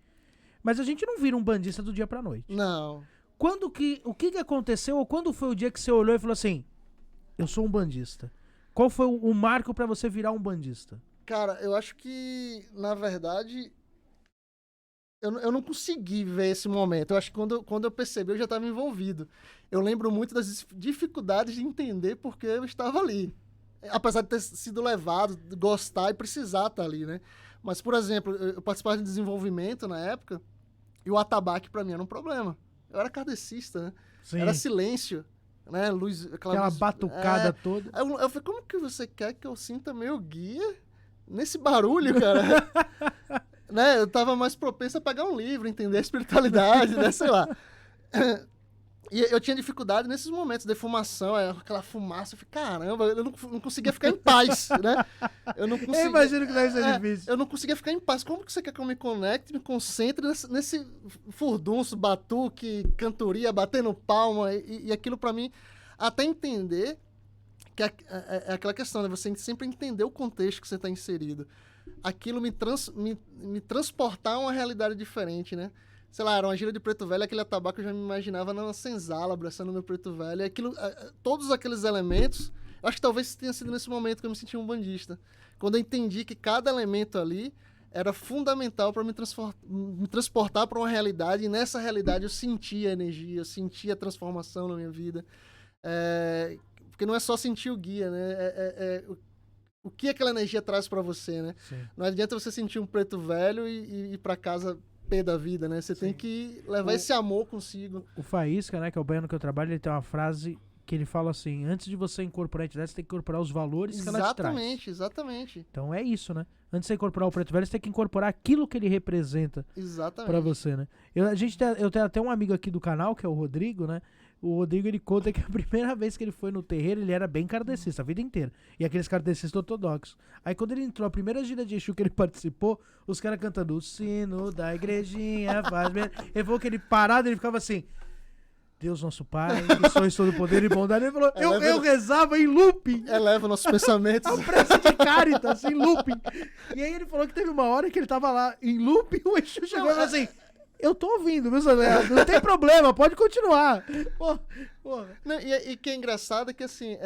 Mas a gente não vira um bandista do dia pra noite. Não. O que aconteceu, ou quando foi o dia que você olhou e falou assim, eu sou um bandista? Qual foi o marco pra você virar um bandista? Cara, eu acho que, na verdade... Eu não consegui ver esse momento. Eu acho que quando eu percebi, eu já estava envolvido. Eu lembro muito das dificuldades de entender porque eu estava ali. Apesar de ter sido levado, de gostar e precisar estar ali, né? Mas, por exemplo, eu participava de desenvolvimento na época e o atabaque para mim era um problema. Eu era kardecista, né? Sim. Era silêncio, né? Aquela batucada toda. Eu falei, como que você quer que eu sinta meu guia nesse barulho, cara? Né, eu tava mais propenso a pegar um livro, entender a espiritualidade, né, sei lá. E eu tinha dificuldade nesses momentos, defumação, aquela fumaça, eu falei, caramba, eu não conseguia ficar em paz, né? Eu imagino que deve ser difícil. Eu não conseguia ficar em paz. Como que você quer que eu me conecte, me concentre nesse furdunço, batuque, cantoria, batendo palma, e aquilo pra mim, até entender que é aquela questão, né? Você sempre entender o contexto que você está inserido. Aquilo me transportar a uma realidade diferente, né? Sei lá, era uma gira de Preto Velho, aquele atabaque eu já me imaginava numa senzala, abraçando o meu Preto Velho. E aquilo, todos aqueles elementos, eu acho que talvez tenha sido nesse momento que eu me senti um bandista. Quando eu entendi que cada elemento ali era fundamental para me transportar para uma realidade, e nessa realidade eu sentia a energia, eu sentia a transformação na minha vida. Porque não é só sentir o guia, né? O que aquela energia traz para você, né? Sim. Não adianta você sentir um Preto Velho e ir para casa pé da vida, né? Você tem que levar esse amor consigo. O Faísca, né, que é o baiano que eu trabalho, ele tem uma frase que ele fala assim, antes de você incorporar a entidade, você tem que incorporar os valores que ela te traz. Exatamente. Então é isso, né? Antes de você incorporar o Preto Velho, você tem que incorporar aquilo que ele representa pra você, né? Eu tenho até um amigo aqui do canal, que é o Rodrigo, né? O Rodrigo, ele conta que a primeira vez que ele foi no terreiro, ele era bem kardecista, a vida inteira. E aqueles kardecistas ortodoxos. Aí quando ele entrou, a primeira gira de Exu que ele participou, os caras cantando o sino da igrejinha faz... Ele falou que ele parado, ele ficava assim... Deus nosso Pai, que sois todo poder e bondade. Ele falou, eu rezava em looping. Eleva nossos pensamentos. A prece de Caritas, em looping. E aí ele falou que teve uma hora que ele tava lá em looping, o Exu chegou e falou assim... Eu tô ouvindo, viu, Zé? Não tem problema, pode continuar. Porra. Não, e que é engraçado é que, assim,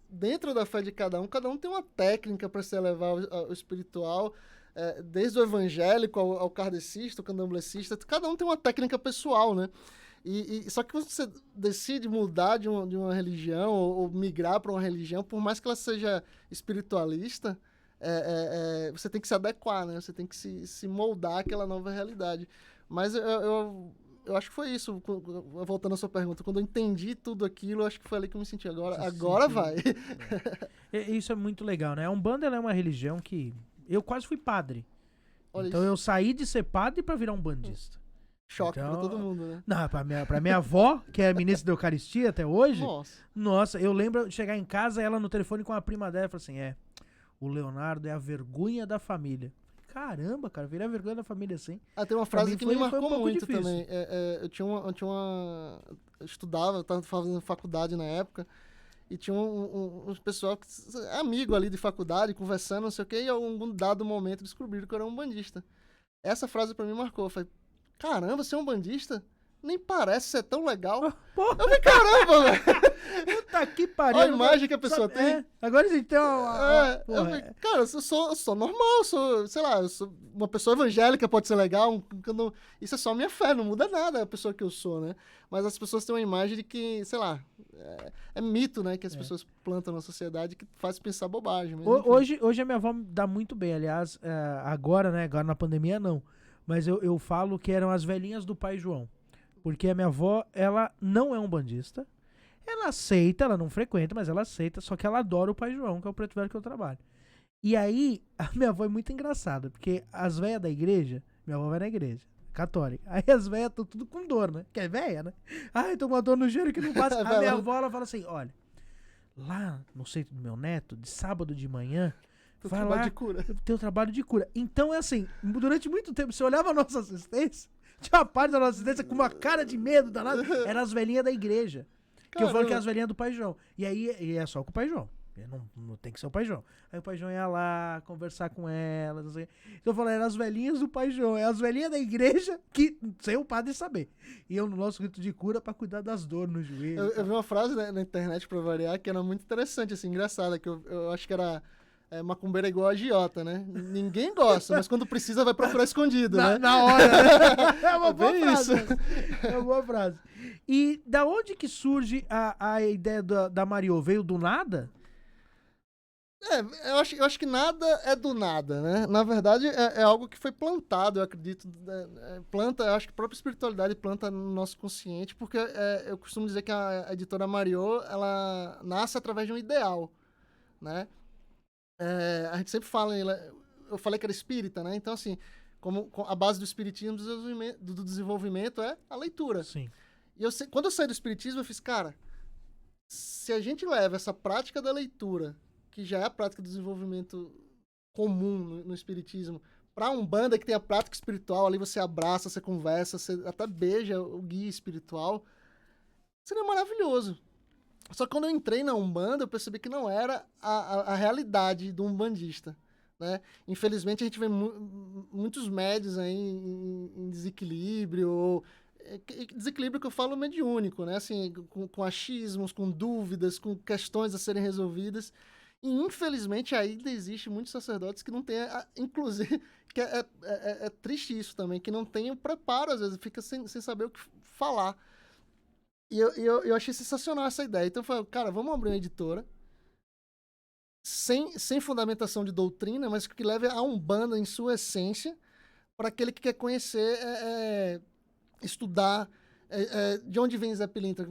dentro da fé de cada um tem uma técnica para se elevar ao espiritual, desde o evangélico ao kardecista, ao candomblessista, cada um tem uma técnica pessoal, né? Só que quando você decide mudar de uma religião ou migrar para uma religião, por mais que ela seja espiritualista, você tem que se adequar, né? Você tem que se moldar àquela nova realidade. Mas eu acho que foi isso, voltando à sua pergunta, quando eu entendi tudo aquilo, eu acho que foi ali que eu me senti, agora vai. Isso é muito legal, né? A Umbanda é uma religião que... Eu quase fui padre. Olha então isso. Eu saí de ser padre pra virar um bandista. Choque pra todo mundo, né? Não, pra minha avó, que é ministra da Eucaristia até hoje, nossa, eu lembro de chegar em casa, ela no telefone com a prima dela, e falar assim, o Leonardo é a vergonha da família. Caramba, cara, virei a vergonha da família assim. Tem uma frase que me marcou muito difícil. Também. Eu estudava, eu tava fazendo faculdade na época, e tinha um pessoal, amigo ali de faculdade, conversando, não sei o quê, e em algum dado momento descobriram que eu era um bandista. Essa frase pra mim marcou. Eu falei, caramba, você é um bandista? Nem parece ser tão legal. Porra. Eu falei, caramba, velho. Puta que pariu. Olha a imagem que a pessoa tem. Agora a gente tem uma... eu falei, cara, eu sou normal, eu sou uma pessoa evangélica, pode ser legal. Isso é só minha fé, não muda nada a pessoa que eu sou, né? Mas as pessoas têm uma imagem de que, sei lá, é mito, né? Que as pessoas plantam na sociedade que faz pensar bobagem. Mas, hoje a minha avó me dá muito bem, aliás, agora, né? Agora na pandemia não. Mas eu falo que eram as velhinhas do Pai João. Porque a minha avó, ela não é um bandista. Ela aceita, ela não frequenta, mas ela aceita. Só que ela adora o Pai João, que é o Preto Velho que eu trabalho. E aí, a minha avó é muito engraçada. Porque as velhas da igreja, minha avó vai na igreja, católica. Aí as velhas estão tudo com dor, né? Que é velha, né? Ai, tô com uma dor no joelho que não passa. A minha avó, ela fala assim, olha, lá no centro do meu neto, de sábado de manhã, vai lá, tem o trabalho de cura. Então, é assim, durante muito tempo, você olhava a nossa assistência, tinha uma parte da nossa assistência com uma cara de medo danada, eram as velhinhas da igreja. Que eu falo que é as velhinhas do Pai João. E aí é só com o Pai João. Não tem que ser o Pai João. Aí o Pai João ia lá conversar com elas. Assim. Então eu falo, eram as velhinhas do Pai João. É as velhinhas da igreja que, sem o padre saber. Iam no nosso rito de cura pra cuidar das dores no joelho. Eu vi uma frase, né, na internet, pra variar, que era muito interessante, assim, engraçada, que eu acho que era... macumbeira igual a agiota, né? Ninguém gosta, mas quando precisa vai procurar escondido, né? Na hora, né? É uma boa frase. Isso. É uma boa frase. E da onde que surge a ideia da Mariô? Veio do nada? Eu acho que nada é do nada, né? Na verdade, é algo que foi plantado, eu acredito. Eu acho que a própria espiritualidade planta no nosso consciente, porque eu costumo dizer que a editora Mariô, ela nasce através de um ideal, né? A gente sempre fala, eu falei que era espírita, né? Então, assim, como a base do espiritismo, do desenvolvimento é a leitura. Sim. E quando eu saí do espiritismo, eu fiz, cara, se a gente leva essa prática da leitura, que já é a prática do desenvolvimento comum no espiritismo, pra Umbanda, que tem a prática espiritual, ali você abraça, você conversa, você até beija o guia espiritual, seria maravilhoso. Só que quando eu entrei na Umbanda, eu percebi que não era a realidade do umbandista, né? Infelizmente, a gente vê muitos médios aí em desequilíbrio, ou desequilíbrio que eu falo mediúnico, né? Assim, com achismos, com dúvidas, com questões a serem resolvidas. E, infelizmente, ainda existe muitos sacerdotes que não têm, inclusive, que é triste isso também, que não tem o preparo, às vezes, fica sem saber o que falar. E eu achei sensacional essa ideia. Então eu falei, cara, vamos abrir uma editora sem fundamentação de doutrina, mas que leve a Umbanda em sua essência para aquele que quer conhecer, estudar de onde vem Zé Pilintra,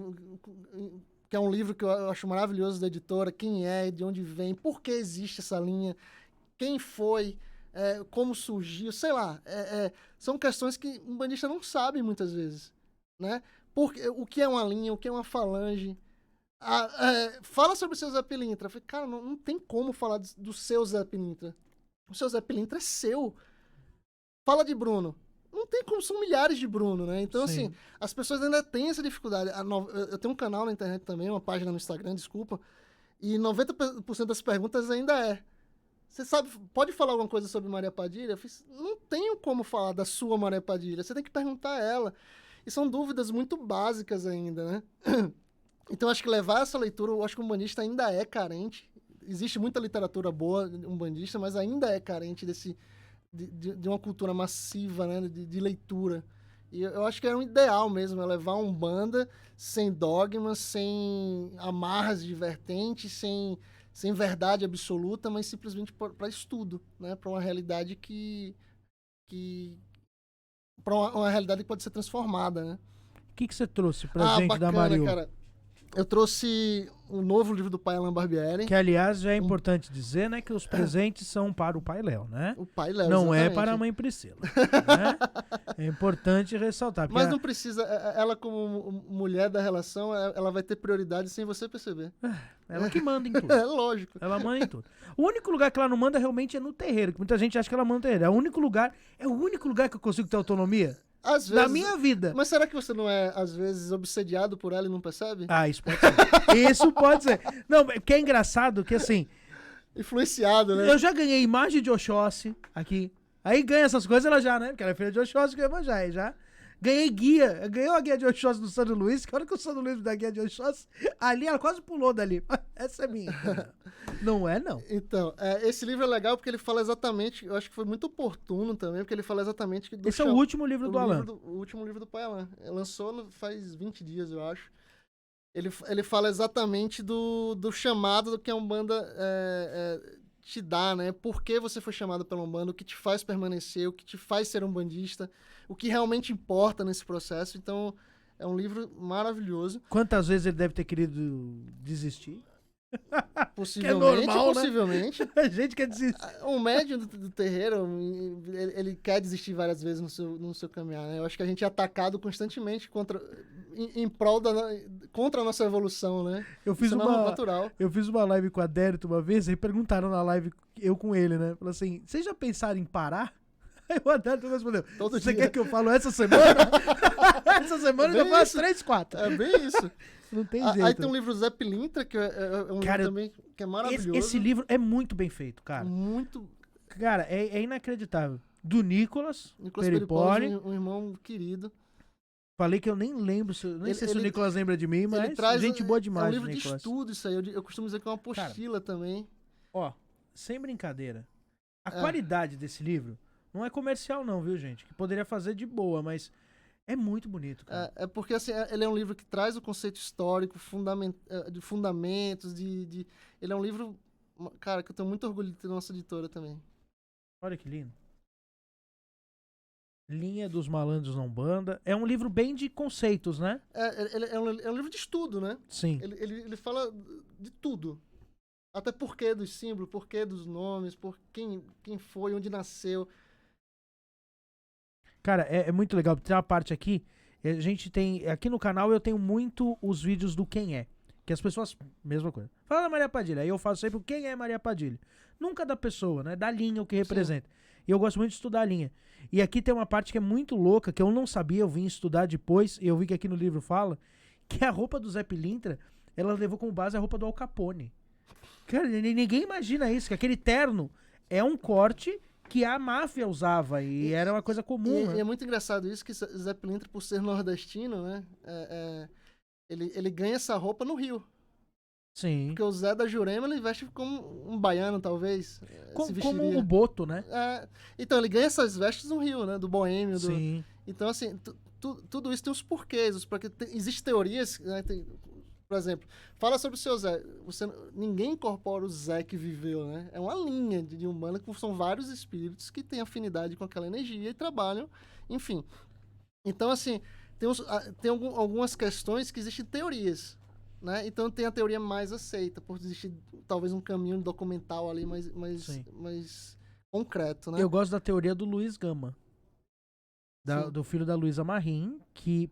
que é um livro que eu acho maravilhoso da editora, quem é, de onde vem, por que existe essa linha, quem foi, como surgiu, sei lá. São questões que um umbandista não sabe muitas vezes, né? Porque, o que é uma linha, o que é uma falange. Fala sobre o seu Zé Pilintra. Eu falei, cara, não tem como falar do seu Zé Pilintra. O seu Zé Pilintra é seu. Fala de Bruno. Não tem como, são milhares de Bruno, né? Então, sim, assim, as pessoas ainda têm essa dificuldade. Eu tenho um canal na internet também, uma página no Instagram, desculpa, e 90% das perguntas ainda você sabe, pode falar alguma coisa sobre Maria Padilha? Eu fiz, não tenho como falar da sua Maria Padilha, você tem que perguntar a ela. E são dúvidas muito básicas ainda, né? Então, acho que levar essa leitura, eu acho que o umbandista ainda é carente. Existe muita literatura boa umbandista, mas ainda é carente de uma cultura massiva, né? De leitura. E eu acho que é um ideal mesmo, é levar um Umbanda sem dogmas, sem amarras de vertentes, sem verdade absoluta, mas simplesmente para estudo, né? Para uma realidade para uma realidade que pode ser transformada, né? O que você trouxe pra gente da Mariu? Cara. Eu trouxe um novo livro do pai Alain Barbieri. Que, aliás, já é importante dizer, né, que os presentes são para o pai Léo, né? O pai Léo, não exatamente. É para a mãe Priscila. Né? É importante ressaltar. Mas não precisa, ela como mulher da relação, ela vai ter prioridade sem você perceber. Ela que manda em tudo. É lógico. Ela manda em tudo. O único lugar que ela não manda realmente é no terreiro, que muita gente acha que ela manda no terreiro. É o único lugar que eu consigo ter autonomia. Às vezes, da minha vida. Mas será que você não é, às vezes, obsediado por ela e não percebe? Ah, isso pode ser. Isso pode ser. Não, porque é engraçado que, assim... Influenciado, né? Eu já ganhei imagem de Oxóssi aqui. Aí ganha essas coisas ela já, né? Porque ela é filha de Oxóssi, ganha já, já. Ganhei guia. Ganhou a guia de Oxóssi do Sandro Luiz. Que a hora que o Sandro Luiz me dá a guia de Oxóssi, ali ela quase pulou dali. Essa é minha. Não é, não. Então, esse livro é legal porque ele fala exatamente, eu acho que foi muito oportuno também, porque ele fala exatamente... Esse é o último livro do Alain. O último livro do pai Alain. Ele lançou faz 20 dias, eu acho. Ele fala exatamente do chamado do que a Umbanda te dá, né? Por que você foi chamado pela Umbanda, o que te faz permanecer, o que te faz ser umbandista, o que realmente importa nesse processo. Então, é um livro maravilhoso. Quantas vezes ele deve ter querido desistir? Possivelmente, que é normal, possivelmente. Né? A gente quer desistir. Um médium do terreiro, ele quer desistir várias vezes no seu caminhar, né? Eu acho que a gente é atacado constantemente em prol contra a nossa evolução, né? Eu fiz natural. Eu fiz uma live com a Dérito uma vez, e perguntaram na live, eu com ele, né? Falaram assim, vocês já pensaram em parar? Aí o Adélio respondeu, você quer que eu falo essa semana? Essa semana eu faço 3, 4. É bem isso. Não tem jeito. Aí tem um livro Zé Pilintra, que é um livro também que é maravilhoso. Esse livro é muito bem feito, cara. Muito. Cara, é inacreditável. Do Nicolas Peripoli, um irmão querido. Falei que eu nem lembro, nem sei se o Nicolas lembra de mim, mas gente boa demais, é um livro Nicolas. De estudo isso aí. Eu costumo dizer que é uma apostila também. Ó, sem brincadeira. A qualidade desse livro não é comercial não, viu, gente? Que poderia fazer de boa, mas é muito bonito, cara. É porque, assim, ele é um livro que traz o conceito histórico, de fundamentos, ele é um livro, cara, que eu tenho muito orgulho de ter na nossa editora também. Olha que lindo. Linha dos Malandros na Umbanda. É um livro bem de conceitos, né? É um livro de estudo, né? Sim. Ele fala de tudo. Até porquê dos símbolos, porquê dos nomes, por quem foi, onde nasceu. Cara, é muito legal. Tem uma parte aqui, a gente tem... Aqui no canal eu tenho muito os vídeos do quem é. Que as pessoas... Mesma coisa. Fala da Maria Padilha. Aí eu faço sempre o quem é Maria Padilha. Nunca da pessoa, né? Da linha, o que representa. Sim. E eu gosto muito de estudar a linha. E aqui tem uma parte que é muito louca, que eu não sabia, eu vim estudar depois, e eu vi que aqui no livro fala, que a roupa do Zé Pilintra ela levou como base a roupa do Al Capone. Cara, ninguém imagina isso, que aquele terno é um corte que a máfia usava e era uma coisa comum, né? E é muito engraçado isso, que Zé Pilintra, por ser nordestino, né? Ele ganha essa roupa no Rio. Sim. Porque o Zé da Jurema, ele veste como um baiano, talvez. Como o Boto, né? Então, ele ganha essas vestes no Rio, né? Do boêmio. Sim. Então, assim, tudo isso tem uns porquês. Porque existem teorias, né? Por exemplo, fala sobre o seu Zé. Ninguém incorpora o Zé que viveu, né? É uma linha de Umbanda, que são vários espíritos que têm afinidade com aquela energia e trabalham, enfim. Então, assim, tem algumas questões que existem teorias, né? Então, tem a teoria mais aceita, por existir talvez um caminho documental ali mais concreto, né? Eu gosto da teoria do Luiz Gama. Do filho da Luísa Marim,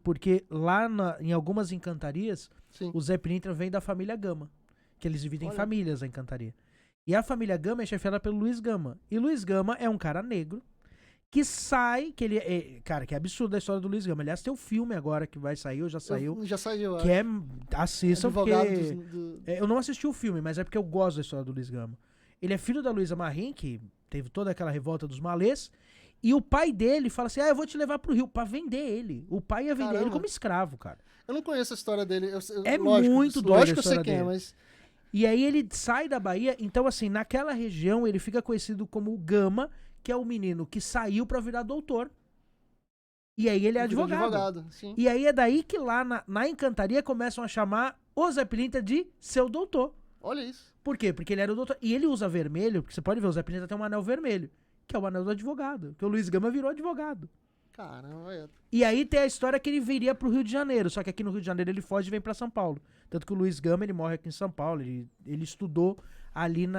porque lá em algumas encantarias, Sim. o Zé Pilintra vem da família Gama, que eles dividem em famílias a encantaria. E a família Gama é chefiada pelo Luiz Gama. E Luiz Gama é um cara negro que sai, que ele cara, que é absurdo a história do Luiz Gama. Aliás, tem um filme agora que vai sair, ou já saiu. Já saiu, que assistam, porque eu não assisti o filme, mas é porque eu gosto da história do Luiz Gama. Ele é filho da Luísa Marim, que teve toda aquela revolta dos malês. E o pai dele fala assim, eu vou te levar pro Rio pra vender ele. O pai ia vender ele como escravo, cara. Eu não conheço a história dele. Muito doido. Lógico que eu sei quem é, mas... E aí ele sai da Bahia, então assim, naquela região ele fica conhecido como Gama, que é o menino que saiu pra virar doutor. E aí ele é advogado. Sim. E aí é daí que lá na encantaria começam a chamar o Zé Pilintra de seu doutor. Olha isso. Por quê? Porque ele era o doutor. E ele usa vermelho, porque você pode ver, o Zé Pilintra tem um anel vermelho. Que é o anel do advogado. Que o Luiz Gama virou advogado. Caramba, E aí tem a história que ele viria pro Rio de Janeiro. Só que aqui no Rio de Janeiro ele foge e vem pra São Paulo. Tanto que o Luiz Gama, ele morre aqui em São Paulo. Ele estudou ali no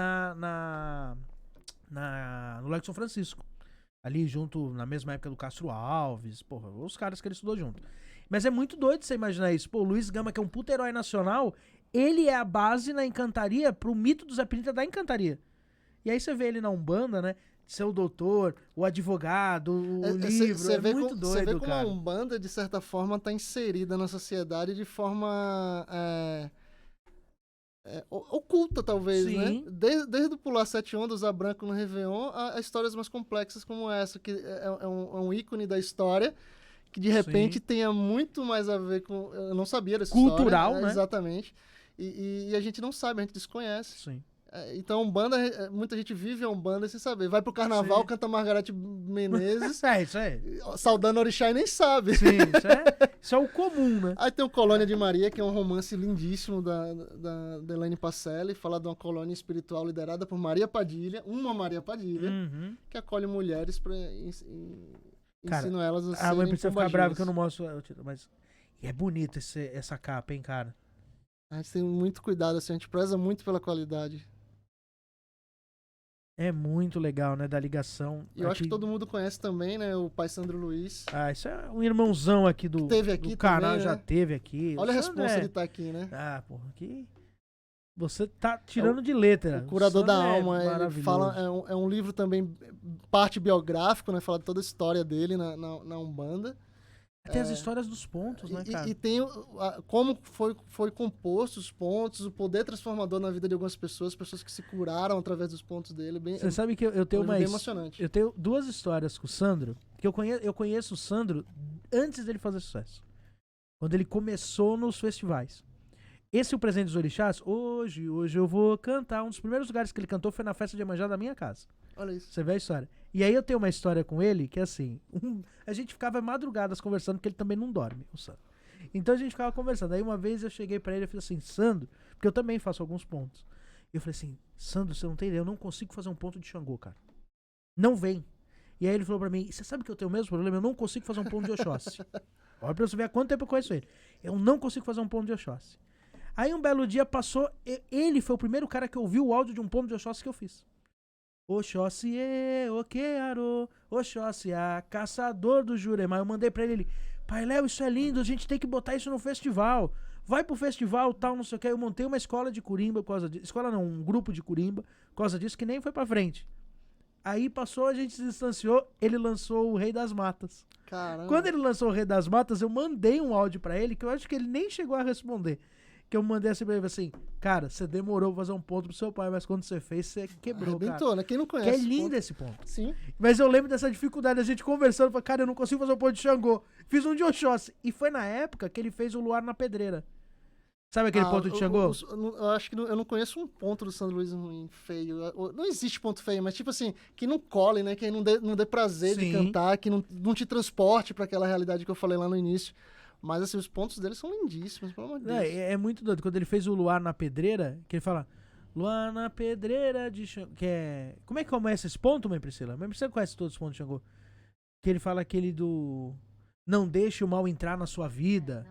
Largo de São Francisco. Ali junto, na mesma época do Castro Alves. Porra, os caras que ele estudou junto. Mas é muito doido você imaginar isso. Pô, o Luiz Gama, que é um puta herói nacional, ele é a base na encantaria pro mito do Zé Pilintra da encantaria. E aí você vê ele na Umbanda, né? Ser o doutor, o advogado, o livro, é muito doido, Você vê como cara. a Umbanda, de certa forma, está inserida na sociedade de forma oculta, talvez, Sim. né? Desde o Pular Sete Ondas, usar branco no Réveillon, a histórias mais complexas como essa, que é um ícone da história, que de repente tenha muito mais a ver com... Eu não sabia dessa cultural, história, né? Exatamente. E a gente não sabe, a gente desconhece. Sim. Então, Umbanda, muita gente vive a Umbanda sem saber. Vai pro carnaval, canta Margarete Menezes. Isso aí. Saudando Orixá e nem sabe. Sim, isso é o comum, né? Aí tem o Colônia de Maria, que é um romance lindíssimo da Elaine Pacelli, fala de uma colônia espiritual liderada por Maria Padilha, que acolhe mulheres para ensinam elas a serem a mãe precisa ficar pombagiras. brava que eu não mostro o título, mas é bonito essa capa, hein, cara? A gente tem muito cuidado, assim, a gente preza muito pela qualidade. É muito legal, né, da ligação. E eu acho que todo mundo conhece também, né, o pai Sandro Luiz. Isso é um irmãozão aqui do canal, também, já né? teve aqui. Olha a responsa de estar aqui, né? Porra, aqui você tá tirando de letra. O Curador da Alma, ele fala, é um livro também, parte biográfico, né, fala toda a história dele na Umbanda. Tem as histórias dos pontos, né, cara? E tem como foi composto os pontos, o poder transformador na vida de algumas pessoas que se curaram através dos pontos dele. Você sabe que eu tenho bem emocionante. Eu tenho duas histórias com o Sandro, que eu conheço o Sandro antes dele fazer sucesso. Quando ele começou nos festivais. Esse O Presente dos Orixás, hoje eu vou cantar. Um dos primeiros lugares que ele cantou foi na festa de Iemanjá da minha casa. Olha isso. Você vê a história. E aí eu tenho uma história com ele que é assim, a gente ficava madrugadas conversando, porque ele também não dorme, o Sandro. Então a gente ficava conversando. Aí uma vez eu cheguei pra ele e falei assim, Sandro, porque eu também faço alguns pontos. Eu falei assim, Sandro, você não tem ideia, eu não consigo fazer um ponto de Xangô, cara. Não vem. E aí ele falou pra mim, você sabe que eu tenho o mesmo problema? Eu não consigo fazer um ponto de Oxóssi. Olha pra você ver há quanto tempo eu conheço ele. Eu não consigo fazer um ponto de Oxóssi. Aí um belo dia passou, ele foi o primeiro cara que ouviu o áudio de um ponto de Oxóssi que eu fiz. Oxóssi Oquearo, Oxóssi caçador do Jurema. Eu mandei pra ele, pai Léo, isso é lindo, a gente tem que botar isso no festival. Vai pro festival, tal, não sei o que. Eu montei uma escola de curimba por causa disso. Escola não, um grupo de curimba por causa disso, que nem foi pra frente. Aí passou, a gente se distanciou, ele lançou o Rei das Matas. Caramba. Quando ele lançou o Rei das Matas, eu mandei um áudio pra ele, que eu acho que ele nem chegou a responder. que eu mandei assim pra ele, assim, cara, você demorou pra fazer um ponto pro seu pai, mas quando você fez, você quebrou, Arrebentou, cara. né? Quem não conhece. Que é lindo esse ponto. Sim. Mas eu lembro dessa dificuldade, a gente conversando, falei, cara, eu não consigo fazer um ponto de Xangô. Fiz um de Oxóssi. E foi na época que ele fez o Luar na Pedreira. Sabe aquele ponto de Xangô? Eu acho que eu não conheço um ponto do Sandro Luiz ruim, feio. Não existe ponto feio, mas tipo assim, que não cole, né? Que não dê prazer de cantar, que não te transporte pra aquela realidade que eu falei lá no início. Mas assim, os pontos dele são lindíssimos, pelo amor de Deus. É muito doido. Quando ele fez o Luar na Pedreira, que ele fala, Luar na Pedreira de Xangô. Que é... Como é que começa esse ponto, mãe Priscila? Mãe Priscila conhece todos os pontos de Xangô. Que ele fala aquele do... Não deixe o mal entrar na sua vida.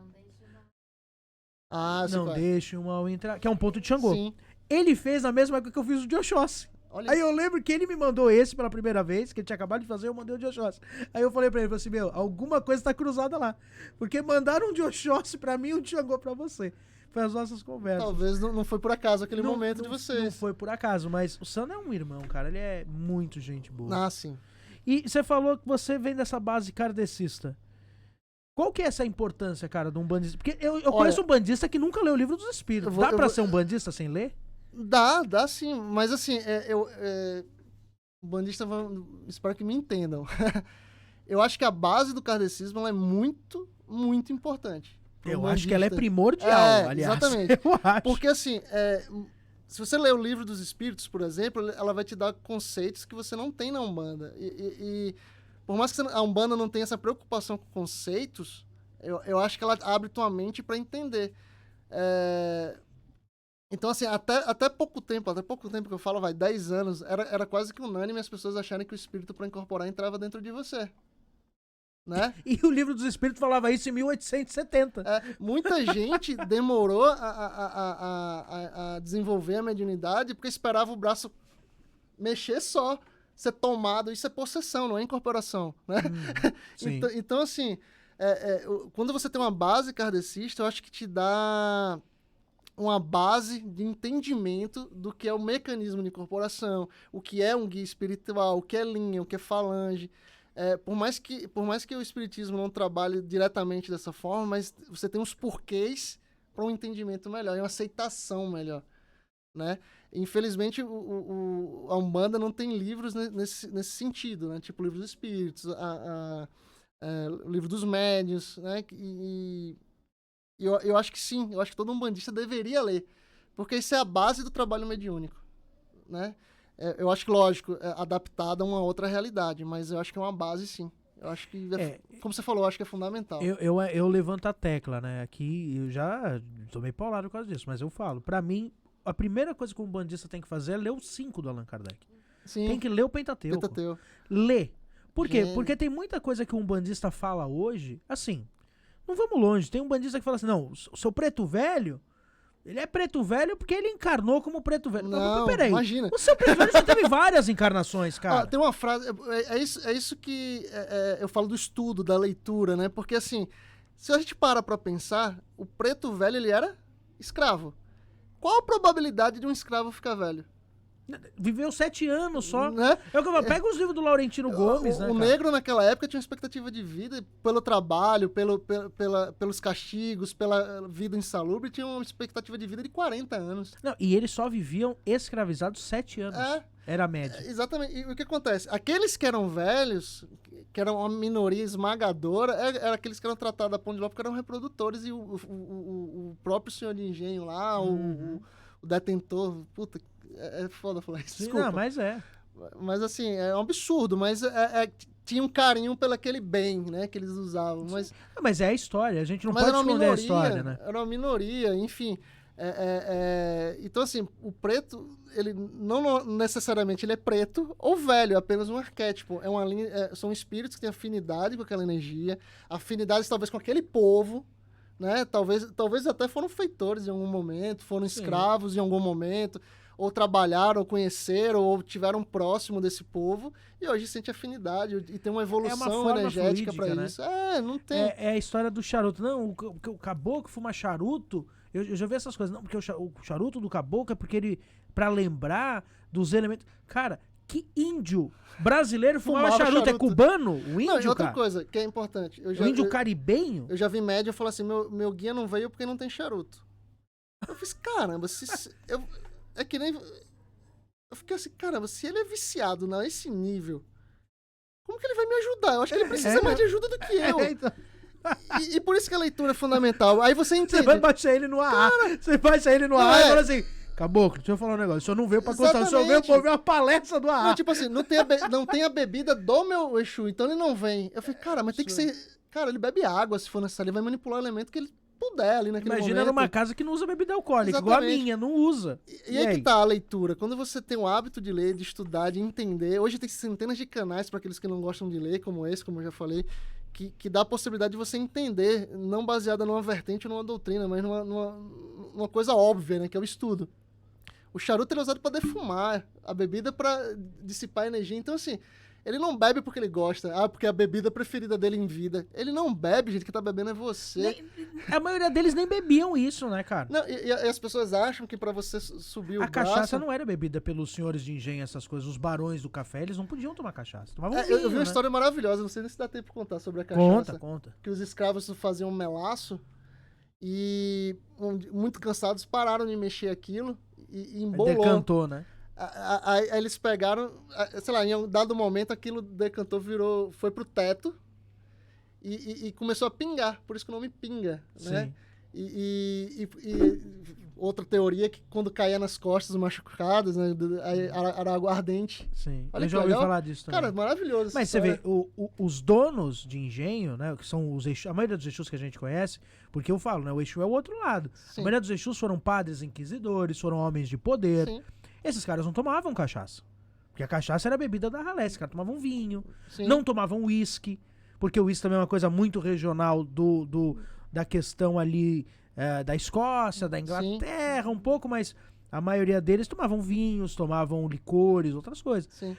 Não deixe o mal entrar. Que é um ponto de Xangô. Sim. Ele fez na mesma época que eu fiz o de Oxóssi. Olha Aí eu lembro que ele me mandou esse pela primeira vez, que ele tinha acabado de fazer, eu mandei o de Oxóssi. Aí eu falei pra ele, falei assim, meu, alguma coisa tá cruzada lá. Porque mandaram um de Oxóssi pra mim e um de Xangô pra você. Foi as nossas conversas. Talvez não foi por acaso aquele momento de vocês. Não foi por acaso, mas o Sandro é um irmão, cara. Ele é muito gente boa. Ah, sim. E você falou que você vem dessa base kardecista. Qual que é essa importância, cara, de um bandista? Porque eu conheço um bandista que nunca leu o Livro dos Espíritos. Dá pra ser um bandista sem ler? Dá sim. Mas assim, bandista, espero que me entendam. Eu acho que a base do kardecismo ela é muito, muito importante. Eu acho que ela é primordial, aliás. Exatamente. Eu acho. Porque assim, se você ler o Livro dos Espíritos, por exemplo, ela vai te dar conceitos que você não tem na Umbanda. E por mais que a Umbanda não tenha essa preocupação com conceitos, eu acho que ela abre tua mente para entender. Então, assim, até pouco tempo que eu falo, 10 anos, era quase que unânime as pessoas acharem que o espírito para incorporar entrava dentro de você. Né? E o Livro dos Espíritos falava isso em 1870. Muita gente demorou a desenvolver a mediunidade porque esperava o braço mexer só, ser tomado. Isso é possessão, não é incorporação. Né? Então, assim, quando você tem uma base kardecista, eu acho que te dá uma base de entendimento do que é o mecanismo de incorporação, o que é um guia espiritual, o que é linha, o que é falange. Por mais que o espiritismo não trabalhe diretamente dessa forma, mas você tem uns porquês para um entendimento melhor, uma aceitação melhor, né? Infelizmente, a Umbanda não tem livros nesse sentido, né? Tipo o Livro dos Espíritos, o Livro dos Médiuns, né? E eu acho que sim, eu acho que todo umbandista deveria ler, porque isso é a base do trabalho mediúnico, né? Eu acho que, lógico, adaptada a uma outra realidade, mas eu acho que é uma base, sim. Eu acho que, como você falou, eu acho que é fundamental. Eu levanto a tecla, né? Aqui eu já tomei paulado por causa disso, mas eu falo. Pra mim, a primeira coisa que um bandista tem que fazer é ler os 5 do Allan Kardec. Sim. Tem que ler o Pentateuco. Lê. Por quê? Porque tem muita coisa que um bandista fala hoje, assim, não vamos longe. Tem um bandista que fala assim, não, o seu preto velho... Ele é preto velho porque ele encarnou como preto velho. Não, peraí. Imagina. O seu preto velho já teve várias encarnações, cara. Tem uma frase... É isso que eu falo do estudo, da leitura, né? Porque, assim, se a gente para pra pensar, o preto velho, ele era escravo. Qual a probabilidade de um escravo ficar velho? Viveu 7 anos só. Né? Pega os livros do Laurentino Gomes, né, o negro naquela época tinha uma expectativa de vida pelo trabalho, pelos castigos, pela vida insalubre, tinha uma expectativa de vida de 40 anos. Não, e eles só viviam escravizados 7 anos. Era a média. Exatamente. E o que acontece? Aqueles que eram velhos, que eram uma minoria esmagadora, eram aqueles que eram tratados a pão de ló porque eram reprodutores e o próprio senhor de engenho lá, o detentor, puta... É foda falar isso, desculpa. Não, mas Mas assim, é um absurdo, mas tinha um carinho pelo aquele bem, né, que eles usavam. Mas é a história, a gente não pode esconder a história, né? Era uma minoria, enfim. Então assim, o preto, ele não necessariamente ele é preto ou velho, é apenas um arquétipo. É uma linha, são espíritos que têm afinidade com aquela energia, afinidades talvez com aquele povo, né? Talvez até foram feitores em algum momento, foram escravos em algum momento, ou trabalharam, ou conheceram, ou tiveram próximo desse povo, e hoje sente afinidade, e tem uma evolução energética para isso. Não tem. É a história do charuto. Não, o caboclo fuma charuto, eu já vi essas coisas. Não, porque o charuto do caboclo é porque ele, pra lembrar dos elementos... Cara, que índio brasileiro fumava charuto? É cubano? O índio, e outra coisa que é importante. O índio caribenho? Eu já vi média e falou assim, meu guia não veio porque não tem charuto. Eu fiz, caramba, é que nem... Eu fiquei assim, caramba, se ele é viciado nesse nível, como que ele vai me ajudar? Eu acho que ele precisa mais de ajuda do que eu. Então. E por isso que a leitura é fundamental. Aí você entende. Você vai baixar ele no AA. Você baixa ele no AA e fala assim... Caboclo, deixa eu falar um negócio. O senhor não veio pra contar, o senhor veio pra ouvir uma palestra do AA. Não, tipo assim, não tem a bebida do meu Exu, então ele não vem. Eu falei, cara, mas tem que ser... Cara, ele bebe água se for necessário, ele vai manipular o elemento que ele puder ali naquele momento. Imagina numa casa que não usa bebida alcoólica, igual a minha, não usa. E aí que tá a leitura. Quando você tem o hábito de ler, de estudar, de entender... Hoje tem centenas de canais para aqueles que não gostam de ler, como esse, como eu já falei, que dá a possibilidade de você entender, não baseada numa vertente ou numa doutrina, mas numa coisa óbvia, né, que é o estudo. O charuto ele é usado para defumar, a bebida para dissipar energia. Então, assim, ele não bebe porque ele gosta. Porque é a bebida preferida dele em vida. Ele não bebe, gente, que tá bebendo é você. A maioria deles nem bebiam isso, né, cara? Não, e as pessoas acham que para você subir o braço... A cachaça não era bebida pelos senhores de engenho, essas coisas. Os barões do café, eles não podiam tomar cachaça. Tomavam vinho, eu vi uma história maravilhosa, não sei nem se dá tempo de contar sobre a cachaça. Conta. Que os escravos faziam um melaço e, muito cansados, pararam de mexer aquilo. E embolou. Decantou, né? Aí eles pegaram, sei lá, em um dado momento aquilo decantou, foi pro teto e começou a pingar, por isso que o nome pinga, né? E outra teoria que quando caía nas costas machucadas, né, era água ardente. Sim, eu já ouvi falar disso também. Cara, maravilhoso. Mas você vê, os donos de engenho, né, que são os Exus, a maioria dos Exus que a gente conhece, porque eu falo, né, o Exu é o outro lado. Sim. A maioria dos Exus foram padres inquisidores, foram homens de poder. Sim. Esses caras não tomavam cachaça. Porque a cachaça era a bebida da ralé. Esses caras tomavam vinho, Sim. não tomavam uísque, porque o uísque também é uma coisa muito regional da questão ali da Escócia, da Inglaterra, Sim. um pouco, mas a maioria deles tomavam vinhos, tomavam licores, outras coisas. Sim.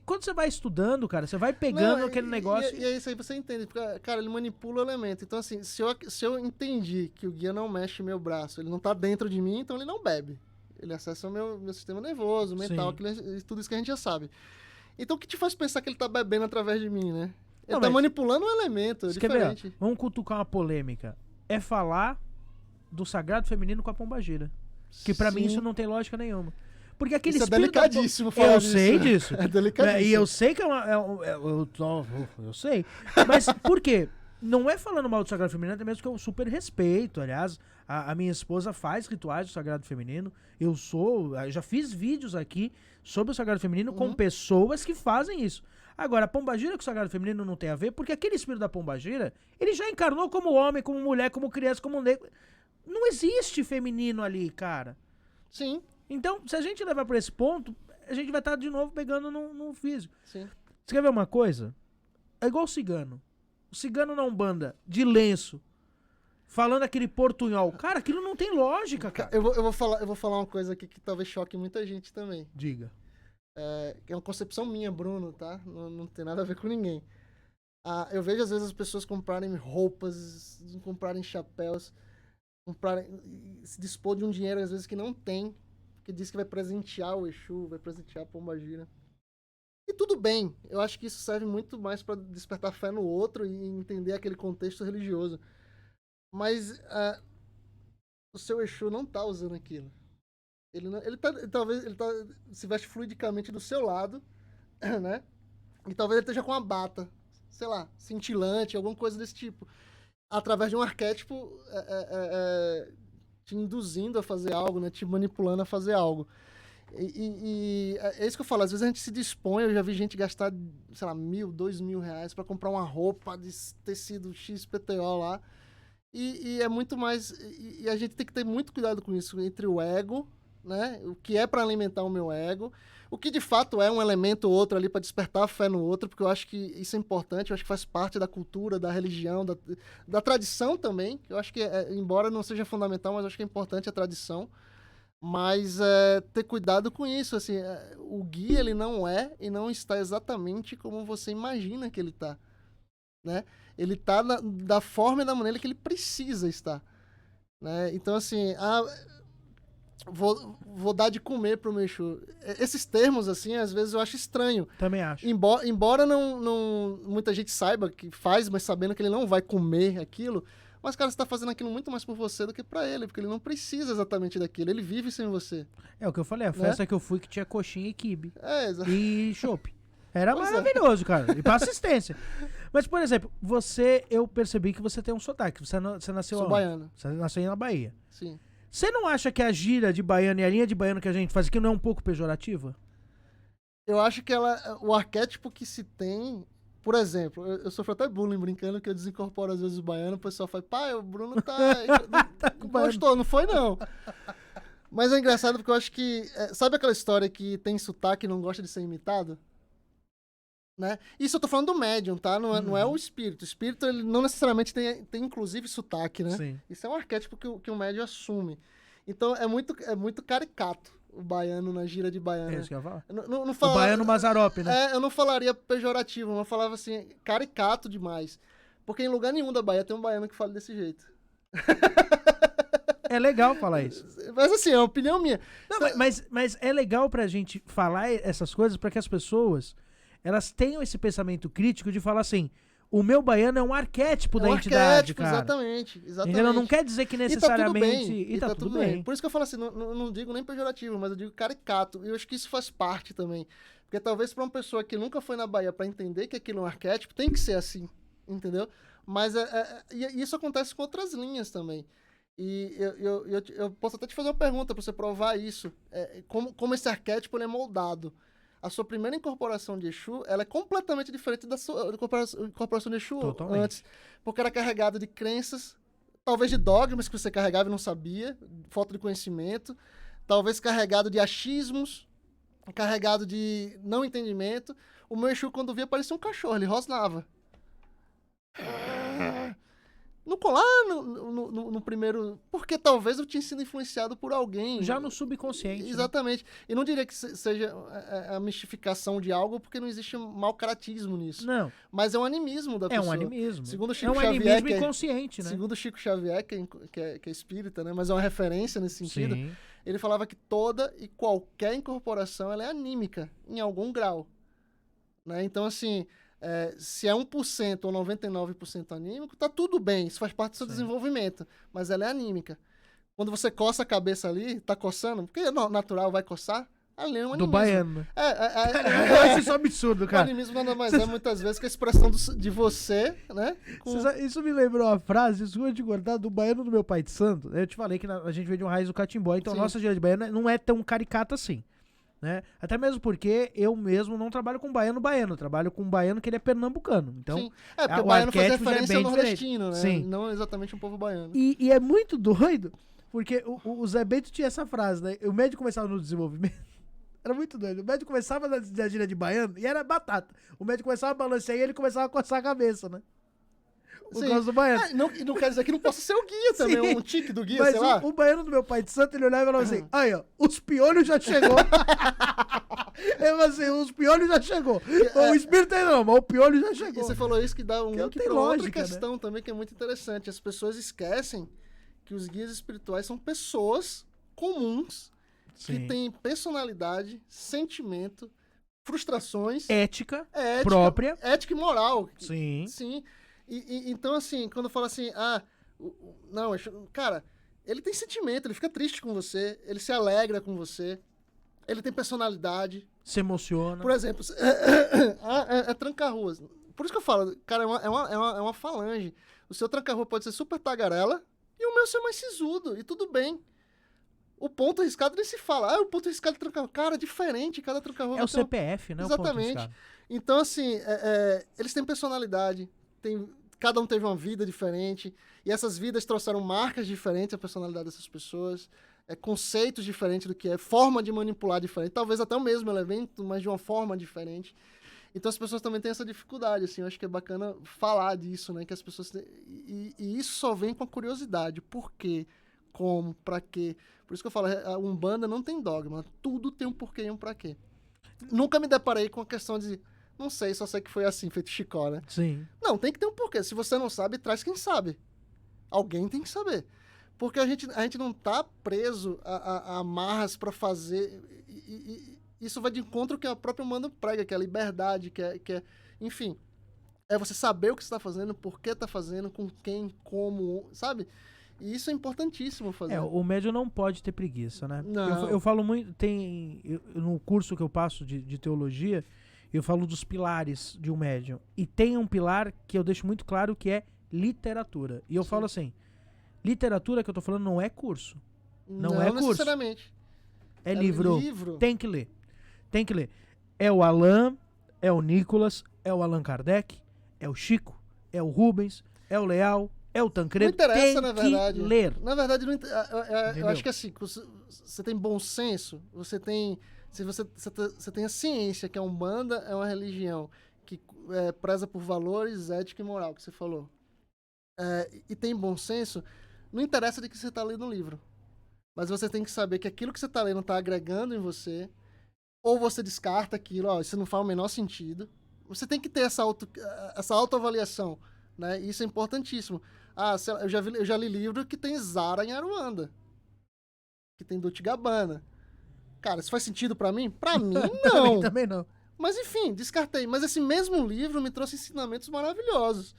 Quando você vai estudando, cara, você vai pegando aquele negócio... E é isso aí, você entende. Porque, cara, ele manipula o elemento. Então, assim, se eu entendi que o guia não mexe meu braço, ele não tá dentro de mim, então ele não bebe. Ele acessa o meu sistema nervoso, mental, tudo isso que a gente já sabe. Então, o que te faz pensar que ele tá bebendo através de mim, né? Ele tá manipulando um elemento, é diferente. Quer ver, vamos cutucar uma polêmica. É falar do sagrado feminino com a pombagira. Que pra mim isso não tem lógica nenhuma. Porque aquele isso é delicadíssimo falar Eu sei disso. É delicadíssimo. E eu sei que eu sei. Mas por quê? Não é falando mal do Sagrado Feminino, até mesmo que eu super respeito. Aliás, a minha esposa faz rituais do Sagrado Feminino. Eu já fiz vídeos aqui sobre o Sagrado Feminino com pessoas que fazem isso. Agora, a pombagira com o Sagrado Feminino não tem a ver, porque aquele espírito da pombagira, ele já encarnou como homem, como mulher, como criança, como negro. Não existe feminino ali, cara. Sim. Então, se a gente levar por esse ponto, a gente vai estar de novo pegando no físico. Sim. Você quer ver uma coisa? É igual o cigano. O cigano na Umbanda, de lenço, falando aquele portunhol. Cara, aquilo não tem lógica, cara. Eu vou falar uma coisa aqui que talvez choque muita gente também. Diga. É uma concepção minha, Bruno, tá? Não tem nada a ver com ninguém. Eu vejo às vezes as pessoas comprarem roupas, comprarem chapéus, se dispor de um dinheiro às vezes que não tem, que diz que vai presentear o Exu, vai presentear a pombagira. E tudo bem, eu acho que isso serve muito mais para despertar fé no outro e entender aquele contexto religioso. Mas o seu Exu não tá usando aquilo. Talvez ele se veste fluidicamente do seu lado, né? E talvez ele esteja com uma bata, sei lá, cintilante, alguma coisa desse tipo. Através de um arquétipo te induzindo a fazer algo, né? Te manipulando a fazer algo. E é isso que eu falo, às vezes a gente se dispõe, eu já vi gente gastar, sei lá, R$1.000, R$2.000 para comprar uma roupa de tecido XPTO lá, e é muito mais, e a gente tem que ter muito cuidado com isso, entre o ego, né, o que é para alimentar o meu ego, o que de fato é um elemento ou outro ali para despertar a fé no outro, porque eu acho que isso é importante, eu acho que faz parte da cultura, da religião, da tradição também, eu acho que, embora não seja fundamental, mas eu acho que é importante a tradição. Mas ter cuidado com isso, assim, o guia ele não é e não está exatamente como você imagina que ele está, né? Ele está da forma e da maneira que ele precisa estar, né? Então, assim, vou dar de comer pro meu Exu. Esses termos, assim, às vezes eu acho estranho. Também acho. Embora não muita gente saiba que faz, mas sabendo que ele não vai comer aquilo, Mas, cara, você tá fazendo aquilo muito mais por você do que pra ele, porque ele não precisa exatamente daquilo, ele vive sem você. É o que eu falei, a festa que eu fui que tinha coxinha e quibe. Exato. E chopp. Era Pois maravilhoso, cara. E pra assistência. Mas, por exemplo, eu percebi que você tem um sotaque. Você nasceu Sou aonde? baiano. Você nasceu na Bahia. Sim. Você não acha que a gíria de baiano e a linha de baiano que a gente faz aqui não é um pouco pejorativa? Eu acho que o arquétipo que se tem... Por exemplo, eu sofro até bullying brincando que eu desincorporo às vezes o baiano, o pessoal fala, pai, o Bruno tá não gostou, não foi não. Mas é engraçado porque eu acho que... sabe aquela história que tem sotaque e não gosta de ser imitado? Né? Isso eu tô falando do médium, tá? Não é o espírito. O espírito, ele não necessariamente tem inclusive sotaque, né? Sim. Isso é um arquétipo que o médium assume. Então é muito caricato o baiano na gíria de baiano. É isso que eu ia falar. Não O baiano Mazarope, né? eu não falaria pejorativo, mas eu falava assim, caricato demais. Porque em lugar nenhum da Bahia tem um baiano que fala desse jeito. É legal falar isso. Mas assim, é uma opinião minha. Não, mas é legal pra gente falar essas coisas pra que as pessoas elas tenham esse pensamento crítico de falar assim, o meu baiano é um arquétipo da entidade, cara. Exatamente. Entendeu? Não quer dizer que necessariamente... E tá tudo bem. Por isso que eu falo assim, não digo nem pejorativo, mas eu digo caricato. E eu acho que isso faz parte também. Porque talvez pra uma pessoa que nunca foi na Bahia pra entender que aquilo é um arquétipo, tem que ser assim, entendeu? Mas e isso acontece com outras linhas também. E eu posso até te fazer uma pergunta pra você provar isso. Como esse arquétipo ele é moldado. A sua primeira incorporação de Exu, ela é completamente diferente da sua incorporação de Exu antes. Porque era carregado de crenças, talvez de dogmas que você carregava e não sabia, falta de conhecimento, talvez carregado de achismos, carregado de não entendimento. O meu Exu, quando via, parecia um cachorro, ele rosnava. Lá no primeiro... Porque talvez eu tinha sido influenciado por alguém. Já no subconsciente. Exatamente. Né? E não diria que seja a mistificação de algo, porque não existe mau caratismo nisso. Não. Mas é um animismo da pessoa. É um animismo. Segundo Chico Xavier, animismo inconsciente, né? Segundo Chico Xavier, que é espírita, né? Mas é uma referência nesse sentido. Sim. Ele falava que toda e qualquer incorporação ela é anímica, em algum grau. Né? Então, assim... se é 1% ou 99% anímico, tá tudo bem, isso faz parte do seu desenvolvimento, mas ela é anímica. Quando você coça a cabeça ali, tá coçando, porque é natural, vai coçar, ali é um animismo. Do baiano. Eu acho isso absurdo, cara. O animismo nada mais é, muitas vezes, que a expressão de você, né? Isso me lembrou uma frase, desculpa te cortar, do baiano do meu pai de santo. Eu te falei que a gente veio de um raiz do catimbó, então a nossa gíria de baiano não é tão caricata assim. Né? Até mesmo porque eu mesmo não trabalho com baiano, trabalho com um baiano que ele é pernambucano. Então, sim. Porque o baiano faz referência ao nordestino, né? Sim. Não exatamente um povo baiano. E é muito doido, porque o Zé Bento tinha essa frase, né? O médico começava no desenvolvimento. Era muito doido. O médico começava na gíria de baiano e era batata. O médico começava a balancear e ele começava a coçar a cabeça, né? O caso do baiano. Não quer dizer que não possa ser o guia também, um tique do guia, mas sei lá. O baiano do meu pai de santo, ele olhava e falava assim, aí ó, os piolhos já chegou. Eu falei assim, os piolhos já chegou. O espírito ainda não, mas o piolho já chegou. E você falou isso que dá um link pra outra questão, né? Também que é muito interessante. As pessoas esquecem que os guias espirituais são pessoas comuns, que têm personalidade, sentimento, frustrações. Ética própria. Ética e moral. Sim. Sim. Então, assim, quando fala assim, não, cara, ele tem sentimento, ele fica triste com você, ele se alegra com você, ele tem personalidade. Se emociona. Por exemplo, é tranca-ruas. Por isso que eu falo, cara, é uma falange. O seu tranca-rua pode ser super tagarela e o meu ser mais sisudo, e tudo bem. O ponto arriscado nem se fala. O ponto arriscado de tranca-rua. Cara, é diferente, cada tranca-rua. É o CPF, né? Exatamente. Então, assim, eles têm personalidade. Cada um teve uma vida diferente, e essas vidas trouxeram marcas diferentes à personalidade dessas pessoas, conceitos diferentes do que é, forma de manipular diferente, talvez até o mesmo elemento, mas de uma forma diferente. Então as pessoas também têm essa dificuldade, assim, eu acho que é bacana falar disso, né, que as pessoas e isso só vem com a curiosidade, por quê, como, pra quê. Por isso que eu falo, a Umbanda não tem dogma, tudo tem um porquê e um pra quê. Nunca me deparei com a questão de não sei, só sei que foi assim, feito Chicó, né? Sim. Não, tem que ter um porquê. Se você não sabe, traz quem sabe. Alguém tem que saber. Porque a gente não tá preso a amarras pra fazer... isso vai de encontro ao que a própria Umbanda prega, que é a liberdade, que é... Enfim, É você saber o que você tá fazendo, por que tá fazendo, com quem, como, sabe? E isso é importantíssimo fazer. O médium não pode ter preguiça, né? Não. Eu falo muito, no curso que eu passo de teologia, eu falo dos pilares de um médium. E tem um pilar que eu deixo muito claro que é literatura. E eu falo assim, literatura que eu tô falando não é curso. Não é curso. Necessariamente. É livro. Tem que ler. Tem que ler. É o Allan, é o Nicolas, é o Allan Kardec, é o Chico, é o Rubens, é o Leal, é o Tancredo. Não interessa, tem na verdade. Que ler. Na verdade, eu acho que assim, você tem bom senso, você tem... Se você tem a ciência, que a Umbanda é uma religião que preza por valores, ética e moral, que você falou, e tem bom senso, não interessa de que você está lendo o livro. Mas você tem que saber que aquilo que você está lendo está agregando em você, ou você descarta aquilo, isso não faz o menor sentido. Você tem que ter essa autoavaliação, né? Isso é importantíssimo. Eu já li livro que tem Zara em Aruanda, que tem Dolce & Gabbana. Cara, isso faz sentido pra mim? Pra mim, não. Também não. Mas enfim, descartei. Mas esse mesmo livro me trouxe ensinamentos maravilhosos.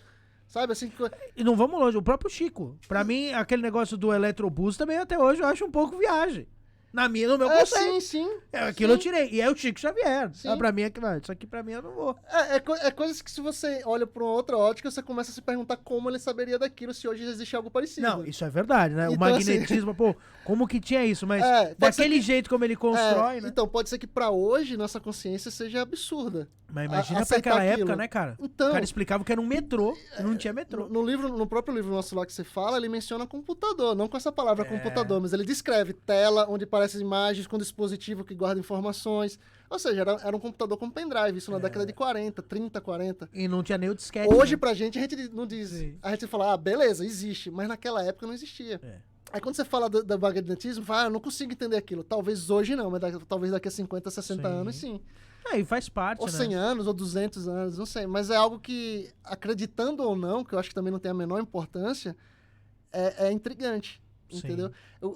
Sabe, assim... E não vamos longe, o próprio Chico. Pra mim, aquele negócio do Eletrobus também até hoje eu acho um pouco viagem. No meu conceito. Sim. Aquilo eu tirei. E é o Chico Xavier. Pra mim, isso aqui pra mim eu não vou. É coisas que se você olha pra uma outra ótica, você começa a se perguntar como ele saberia daquilo se hoje existe algo parecido. Não, isso é verdade, né? Então, o magnetismo, como que tinha isso? Mas daquele jeito como ele constrói, né? Então, pode ser que pra hoje nossa consciência seja absurda. Mas imagina pra aquela época, né, cara? Então, o cara explicava que era um metrô e não tinha metrô. No próprio livro nosso lá que você fala, ele menciona computador, não com essa palavra computador, mas ele descreve tela onde aparecem imagens com dispositivo que guarda informações. Ou seja, era um computador com pendrive, isso na década de 40, 30, 40. E não tinha nem o disquete. Hoje, né? pra gente, a gente não diz. Sim. A gente fala, beleza, existe, mas naquela época não existia. Aí quando você fala do magnetismo, fala, eu não consigo entender aquilo. Talvez hoje não, mas talvez daqui a 50, 60 anos, sim. E faz parte, ou 100 anos, ou 200 anos, não sei. Mas é algo que, acreditando ou não, que eu acho que também não tem a menor importância, é intrigante. Entendeu?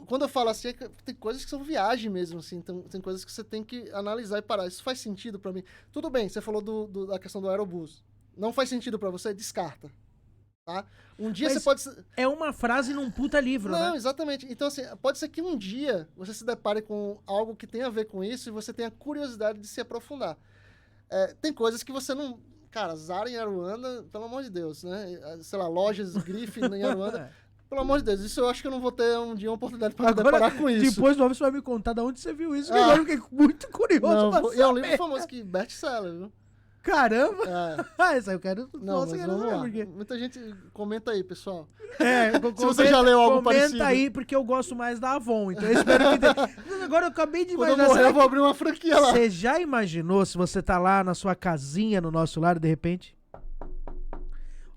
Quando eu falo assim, tem coisas que são viagem mesmo, assim. Tem coisas que você tem que analisar e parar. Isso faz sentido pra mim. Tudo bem, você falou da questão do aerobus. Não faz sentido pra você? Descarta. Tá? Um dia Mas você pode... É uma frase num puta livro, né? Não, exatamente. Então, assim, pode ser que um dia você se depare com algo que tem a ver com isso e você tenha curiosidade de se aprofundar. Tem coisas que você não... Cara, Zara em Aruanda, pelo amor de Deus, né? Sei lá, lojas Grife em Aruanda... Pelo amor de Deus, isso eu acho que eu não vou ter um dia uma oportunidade pra me deparar com isso. Depois do você vai me contar de onde você viu isso, que agora eu fiquei muito curioso. E é um livro famoso que best-seller, viu? Caramba! Isso aí eu quero... Nossa, vamos lá. Porque... Muita gente comenta aí, pessoal. Se você já leu algo parecido. Comenta aí, porque eu gosto mais da Avon, então eu espero que... Agora eu acabei de imaginar... Quando eu morrer, eu vou abrir uma franquia lá. Você já imaginou se você tá lá na sua casinha, no nosso lar, de repente...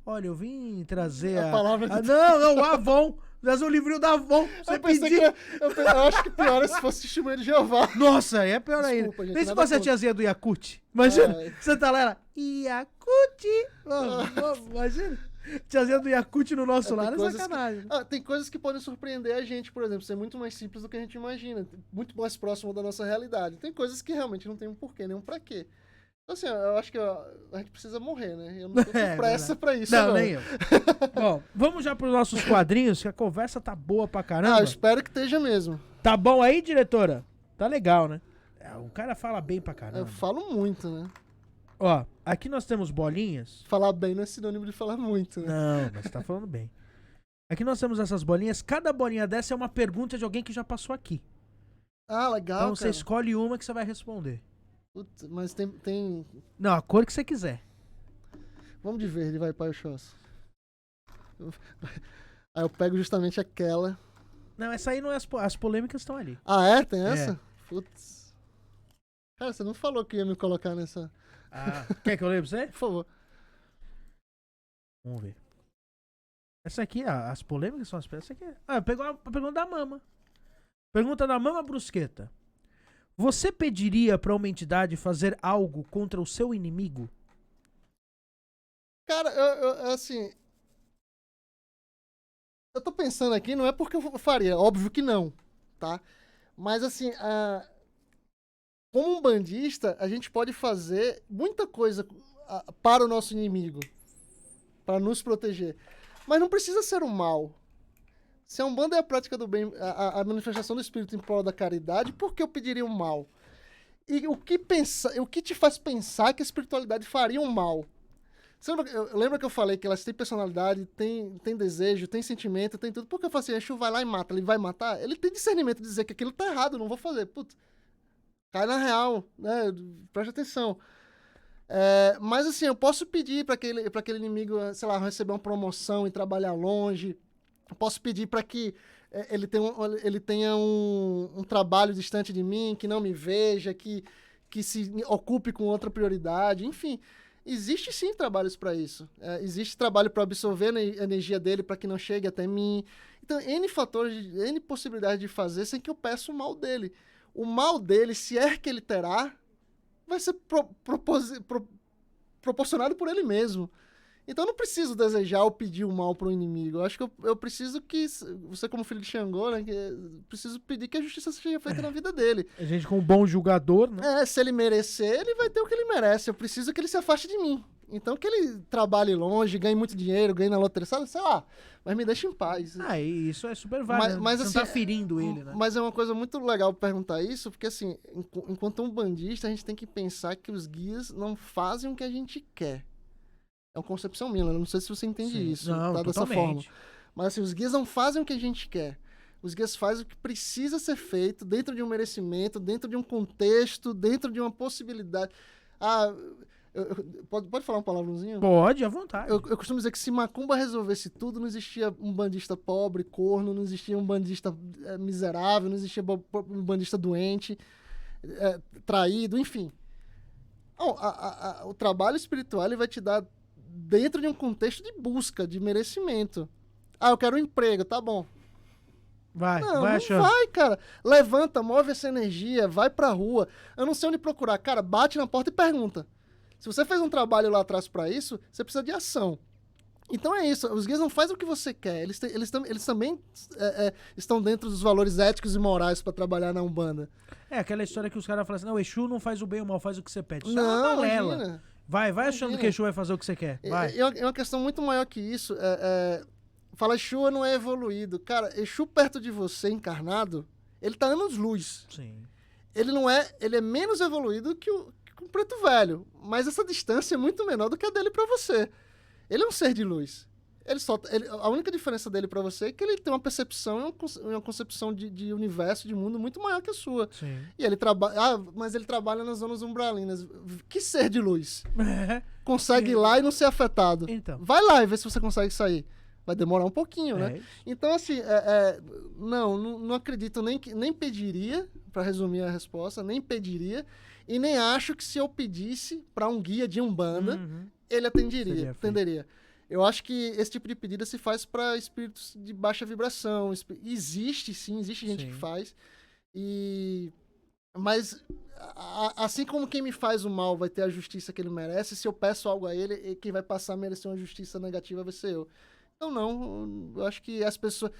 Olha, eu vim trazer a palavra... Não, o Avon. Trazer o livrinho da Avon. Você pediu. Eu acho que pior é se fosse Testemunha de Jeová. Nossa, é pior ainda. Nem se fosse a tiazinha do Yakut. Imagina, você tá lá, ela... Yakut. Imagina. Tiazinha do Yakut no nosso lar é sacanagem. Tem coisas que podem surpreender a gente, por exemplo. Ser muito mais simples do que a gente imagina. Muito mais próximo da nossa realidade. Tem coisas que realmente não tem um porquê, nem um pra quê. Assim, eu acho que a gente precisa morrer, né? Eu não tô com pressa pra isso, não. Nem eu. Bom, vamos já pros nossos quadrinhos, que a conversa tá boa pra caramba. Eu espero que esteja mesmo. Tá bom aí, diretora? Tá legal, né? O cara fala bem pra caramba. Eu falo muito, né? Ó, aqui nós temos bolinhas. Falar bem não é sinônimo de falar muito, né? Não, mas você tá falando bem. Aqui nós temos essas bolinhas. Cada bolinha dessa é uma pergunta de alguém que já passou aqui. Legal, então você escolhe uma que você vai responder. Putz, mas tem... Não, a cor que você quiser. Vamos de verde, vai, pai Oxóssi. Aí eu pego justamente aquela. Não, essa aí não é as polêmicas estão ali. Tem essa? Putz. Cara, você não falou que ia me colocar nessa... Quer que eu leia pra você? Por favor. Vamos ver. Essa aqui, as polêmicas são as... Essa aqui. Pegou a pergunta da Mama. Pergunta da Mama Brusqueta. Você pediria pra uma entidade fazer algo contra o seu inimigo? Cara, assim... Eu tô pensando aqui, não é porque eu faria, óbvio que não, tá? Mas assim, como um bandista, a gente pode fazer muita coisa para o nosso inimigo, para nos proteger. Mas não precisa ser o mal. Se a Umbanda é a prática do bem, a manifestação do espírito em prol da caridade, por que eu pediria o mal? E o que te faz pensar que a espiritualidade faria um mal? Lembra que eu falei que elas têm personalidade, têm desejo, têm sentimento, tem tudo. Por que eu falo assim, Exu vai lá e mata? Ele vai matar? Ele tem discernimento de dizer que aquilo tá errado, não vou fazer. Putz, cai na real, né? Preste atenção. Mas assim, eu posso pedir para aquele inimigo, sei lá, receber uma promoção e trabalhar longe. Eu posso pedir para que ele tenha um trabalho distante de mim, que não me veja, que se ocupe com outra prioridade, enfim. Existe sim trabalhos para isso. Existe trabalho para absorver a energia dele para que não chegue até mim. Então, N fatores, N possibilidades de fazer sem que eu peça o mal dele. O mal dele, se é que ele terá, vai ser proporcionado por ele mesmo. Então eu não preciso desejar ou pedir o mal para o inimigo. Eu acho que eu preciso que, você como filho de Xangô, né, preciso pedir que a justiça seja feita na vida dele. A gente como bom julgador, né? Se ele merecer, ele vai ter o que ele merece. Eu preciso que ele se afaste de mim. Então que ele trabalhe longe, ganhe muito dinheiro, ganhe na loteria, sei lá. Mas me deixe em paz. E isso é super válido. Mas você assim, não tá ferindo ele, né? Mas é uma coisa muito legal perguntar isso, porque assim, enquanto umbandista, a gente tem que pensar que os guias não fazem o que a gente quer. É uma concepção minha, eu não sei se você entende isso, não, tá dessa forma. Mas assim, os guias não fazem o que a gente quer. Os guias fazem o que precisa ser feito dentro de um merecimento, dentro de um contexto, dentro de uma possibilidade. Pode falar um palavrãozinho? Pode, à vontade. Eu costumo dizer que se Macumba resolvesse tudo, não existia um bandista pobre, corno, não existia um bandista miserável, não existia um bandista doente, traído, enfim. O trabalho espiritual ele vai te dar dentro de um contexto de busca, de merecimento. Eu quero um emprego, tá bom. Vai achando. Vai, cara. Levanta, move essa energia, vai pra rua. Eu não sei onde procurar. Cara, bate na porta e pergunta. Se você fez um trabalho lá atrás pra isso, você precisa de ação. Então é isso. Os guias não fazem o que você quer. Eles também estão dentro dos valores éticos e morais pra trabalhar na Umbanda. Aquela história que os caras falam assim, não, o Exu não faz o bem ou o mal, faz o que você pede. Isso não, imagina. Vai achando que o Exu vai fazer o que você quer. Vai. É uma questão muito maior que isso. Fala, Exu não é evoluído. Cara, Exu perto de você, encarnado, ele tá anos-luz. Sim. Ele é menos evoluído que o Preto Velho. Mas essa distância é muito menor do que a dele pra você. Ele é um ser de luz. A única diferença dele pra você é que ele tem uma percepção e uma concepção de universo, de mundo muito maior que a sua. Sim. E ele mas ele trabalha nas zonas umbralinas. Que ser de luz? Consegue ir lá e não ser afetado. Então. Vai lá e vê se você consegue sair. Vai demorar um pouquinho, né? Isso. Então, assim, não acredito, nem pediria, pra resumir a resposta, nem pediria, e nem acho que se eu pedisse pra um guia de Umbanda, ele atenderia. Eu acho que esse tipo de pedido se faz para espíritos de baixa vibração. Existe gente que faz. Mas assim como quem me faz o mal vai ter a justiça que ele merece, se eu peço algo a ele, quem vai passar a merecer uma justiça negativa vai ser eu. Então eu acho que as pessoas...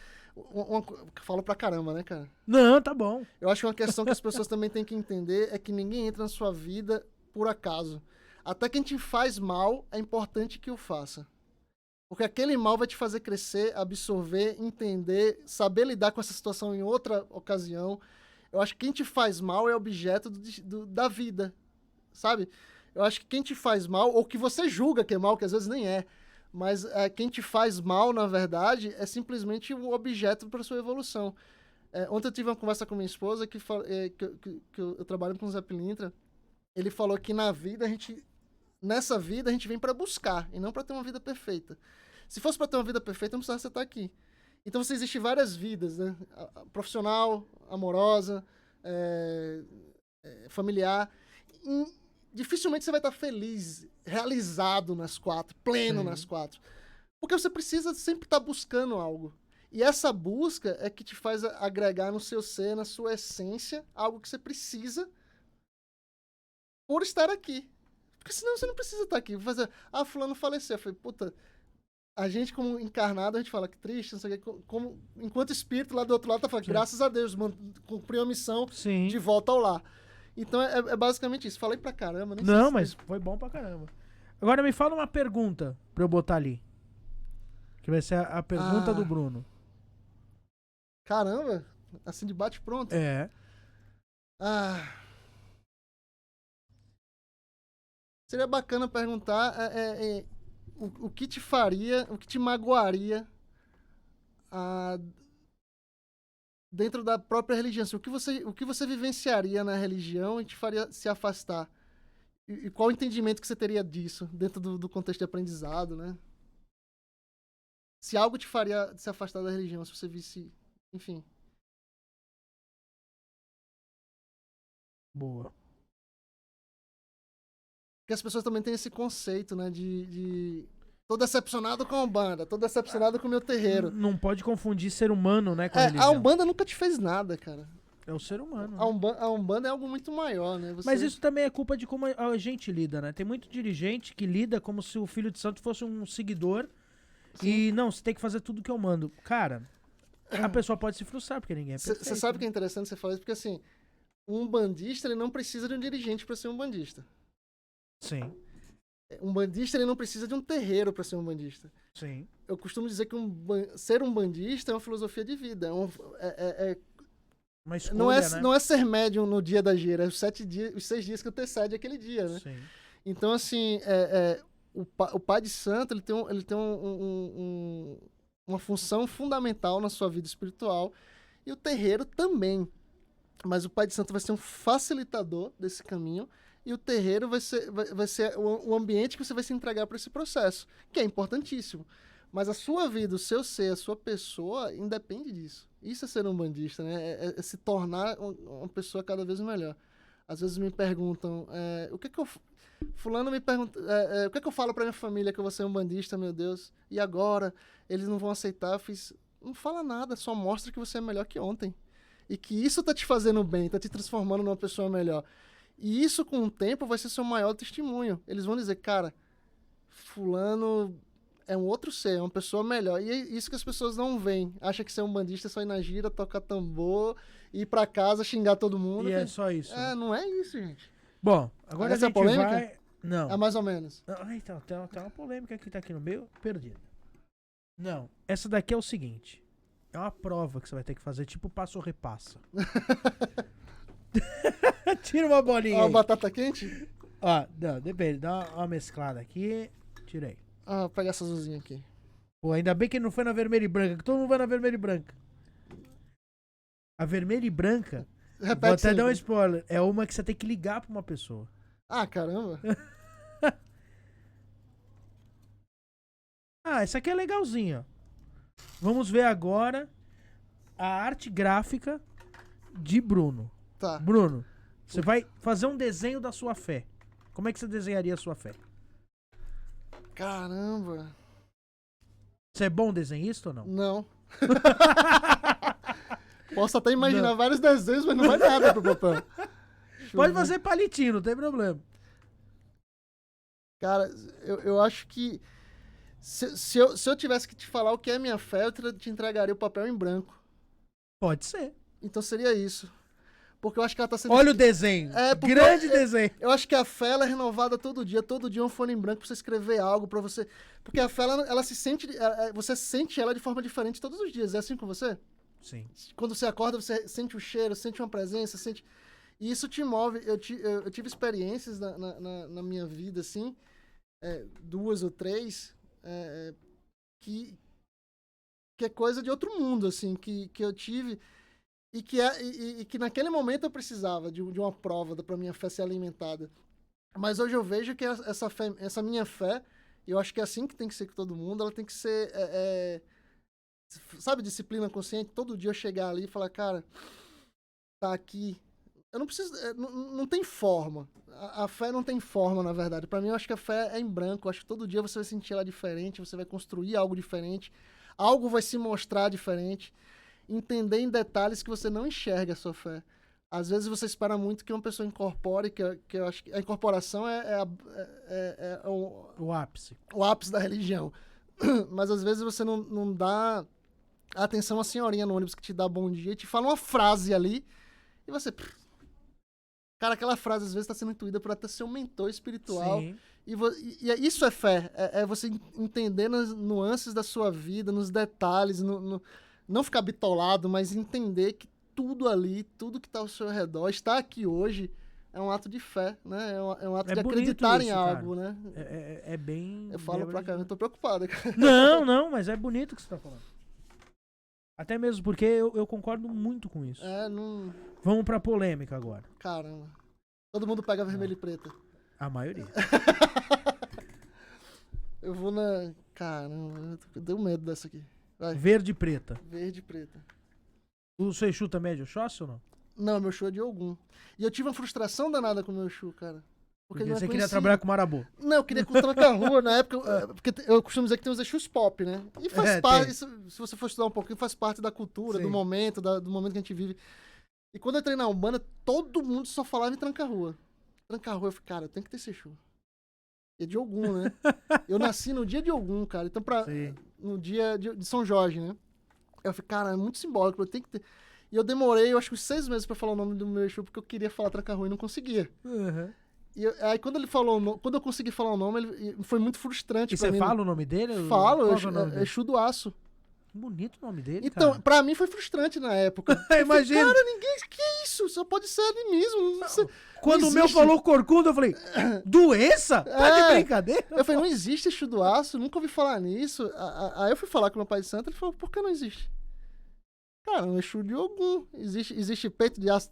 Falo pra caramba, né, cara? Não, tá bom. Eu acho que uma questão que as pessoas também têm que entender é que ninguém entra na sua vida por acaso. Até quem te faz mal, é importante que o faça. Porque aquele mal vai te fazer crescer, absorver, entender, saber lidar com essa situação em outra ocasião. Eu acho que quem te faz mal é objeto da vida, sabe? Eu acho que quem te faz mal, ou que você julga que é mal, que às vezes nem é, mas quem te faz mal, na verdade, é simplesmente um objeto para sua evolução. Ontem eu tive uma conversa com minha esposa, que eu trabalho com o Zé Pilintra. Ele falou que nessa vida a gente vem para buscar e não para ter uma vida perfeita. Se fosse para ter uma vida perfeita, não precisava você estar aqui. Então você existe várias vidas, né? Profissional, amorosa, familiar. Dificilmente você vai estar feliz, realizado nas quatro, pleno nas quatro. Porque você precisa sempre estar buscando algo. E essa busca é que te faz agregar no seu ser, na sua essência, algo que você precisa por estar aqui. Porque senão você não precisa estar aqui. Fazer, fulano faleceu. Eu falei, puta, a gente como encarnado, a gente fala que triste, não sei o que, enquanto espírito lá do outro lado tá falando, graças a Deus, cumpriu a missão de volta ao lar. Então é basicamente isso. Falei pra caramba, nem Não, mas foi bom pra caramba. Agora me fala uma pergunta pra eu botar ali. Que vai ser a pergunta do Bruno. Caramba, assim de bate pronto. É. Seria bacana perguntar o que te faria, o que te magoaria dentro da própria religião. Assim, o que você vivenciaria na religião e te faria se afastar? E qual o entendimento que você teria disso dentro do contexto de aprendizado, né? Se algo te faria se afastar da religião, se você visse... Enfim. Boa. Porque as pessoas também têm esse conceito, né? Tô decepcionado com a Umbanda, tô decepcionado com o meu terreiro. Não pode confundir ser humano, né, com a religião. A Umbanda nunca te fez nada, cara. É o ser humano. A Umbanda é algo muito maior, né? Mas isso também é culpa de como a gente lida, né? Tem muito dirigente que lida como se o filho de santo fosse um seguidor. Sim. E não, você tem que fazer tudo que eu mando. Cara, a pessoa pode se frustrar porque ninguém é perfeito. Você sabe que é interessante você falar isso? Porque assim, um umbandista, ele não precisa de um dirigente para ser um umbandista. Sim. Um bandista, ele não precisa de um terreiro para ser um bandista. Sim. Eu costumo dizer que ser um bandista é uma filosofia de vida. Uma escolha, não é ser médium no dia da gira, é os 6 dias que antecede aquele dia, né? Sim. Então, assim, o pai de santo, ele tem uma função fundamental na sua vida espiritual, e o terreiro também. Mas o pai de santo vai ser um facilitador desse caminho, e o terreiro vai ser o ambiente que você vai se entregar para esse processo, que é importantíssimo. Mas a sua vida, o seu ser, a sua pessoa, independe disso. Isso é ser um bandista, né? É se tornar uma pessoa cada vez melhor. Às vezes me perguntam, Fulano me pergunta, o que é que eu falo pra minha família que eu vou ser um bandista, meu Deus? E agora? Eles não vão aceitar? Eu fiz, não fala nada, só mostra que você é melhor que ontem. E que isso tá te fazendo bem, tá te transformando numa pessoa melhor. E isso, com o tempo, vai ser seu maior testemunho. Eles vão dizer, cara, Fulano é um outro ser, é uma pessoa melhor. E é isso que as pessoas não veem. Acha que ser um bandista é só ir na gira, tocar tambor, ir pra casa, xingar todo mundo. E é só isso. Não é isso, gente. Bom, agora essa a gente polêmica? vai... Não. É mais ou menos. Então, tem uma polêmica que tá aqui no meio, perdida. Não, essa daqui é o seguinte. É uma prova que você vai ter que fazer, tipo passo ou repassa. Tira uma bolinha. Ó, batata quente? Ó, não, depende, dá uma mesclada aqui. Tirei. Vou pegar essa azulzinha aqui. Pô, ainda bem que ele não foi na vermelha e branca, que todo mundo vai na vermelha e branca. A vermelha e branca, Repete vou até sempre. dar um spoiler, é uma que você tem que ligar pra uma pessoa. Caramba. Essa aqui é legalzinha. Vamos ver agora a arte gráfica de Bruno. Tá. Bruno, você vai fazer um desenho da sua fé. Como é que você desenharia a sua fé? Caramba. Você é bom desenhista ou não? Não. Posso até imaginar vários desenhos, mas não vai nada pro papel. Pode fazer palitinho, não tem problema. Cara, eu acho que se eu tivesse que te falar o que é minha fé, eu te entregaria o papel em branco. Pode ser. Então seria isso. Porque eu acho que ela tá sendo... Olha o desenho. Grande desenho. Eu acho que a fé, ela é renovada todo dia um folha em branco pra você escrever algo, pra você... Porque a fé, ela se sente... Você sente ela de forma diferente todos os dias. É assim com você? Sim. Quando você acorda, você sente o cheiro, sente uma presença, sente... E isso te move. Eu tive experiências na minha vida, assim, 2 ou 3, que é coisa de outro mundo, assim, que eu tive... E que naquele momento eu precisava de uma prova para minha fé ser alimentada. Mas hoje eu vejo que essa minha fé, eu acho que é assim que tem que ser com todo mundo, ela tem que ser, sabe, disciplina consciente. Todo dia eu chegar ali e falar, cara, tá aqui. Eu não preciso, não tem forma. A fé não tem forma, na verdade. Para mim, eu acho que a fé é em branco. Eu acho que todo dia você vai sentir ela diferente, você vai construir algo diferente, algo vai se mostrar diferente. Entender em detalhes que você não enxerga a sua fé. Às vezes você espera muito que uma pessoa incorpore, que eu acho que a incorporação é o ápice. O ápice da religião. Mas às vezes você não dá atenção à senhorinha no ônibus que te dá bom dia e te fala uma frase ali e você... Cara, aquela frase às vezes está sendo intuída por até seu mentor espiritual. Sim. E isso é fé. É você entender nas nuances da sua vida, nos detalhes, não ficar bitolado, mas entender que tudo ali, tudo que está ao seu redor, está aqui hoje, é um ato de fé, né? É um ato de acreditar em algo, né? É bem... Eu falo pra cá, eu tô preocupado. Cara. Não, mas é bonito o que você tá falando. Até mesmo porque eu concordo muito com isso. Vamos pra polêmica agora. Caramba. Todo mundo pega vermelho e preto. A maioria. Eu vou na... Caramba, eu deu medo dessa aqui. Vai. Verde e preta. Verde e preta. O seu Exu também é de Oxóssi ou não? Não, meu Exu é de Ogum. E eu tive uma frustração danada com o meu Exu, cara. Porque você queria trabalhar com Marabô. Não, eu queria com o Tranca-Rua na época. Porque eu costumo dizer que tem os Exus pop, né? E faz parte, se você for estudar um pouquinho, faz parte da cultura, do momento, do momento que a gente vive. E quando eu entrei na Umbanda, todo mundo só falava em Tranca-Rua. Tranca-Rua, eu falei, cara, eu tenho que ter esse Exu. E é de Ogum, né? Eu nasci no dia de Ogum, cara. Então, no dia de São Jorge, né? Eu falei, cara, é muito simbólico, eu tenho que ter. E eu demorei, eu acho que uns 6 meses pra falar o nome do meu Exu, porque eu queria falar Tranca-Rua e não conseguia. Uhum. E aí, quando ele falou, quando eu consegui falar o nome, ele foi muito frustrante pra mim. E você fala o nome dele? Falo, Exu do Aço. Bonito o nome dele, então, cara. Pra mim foi frustrante na época. Imagina. Cara, que isso? Só pode ser animismo. Quando o meu falou corcunda, eu falei, doença? Tá de brincadeira? Eu falei, não existe Exu do Aço, nunca ouvi falar nisso. Aí eu fui falar com meu pai de santo, ele falou, por que não existe? Cara, um Exu de Ogum. Existe peito de aço.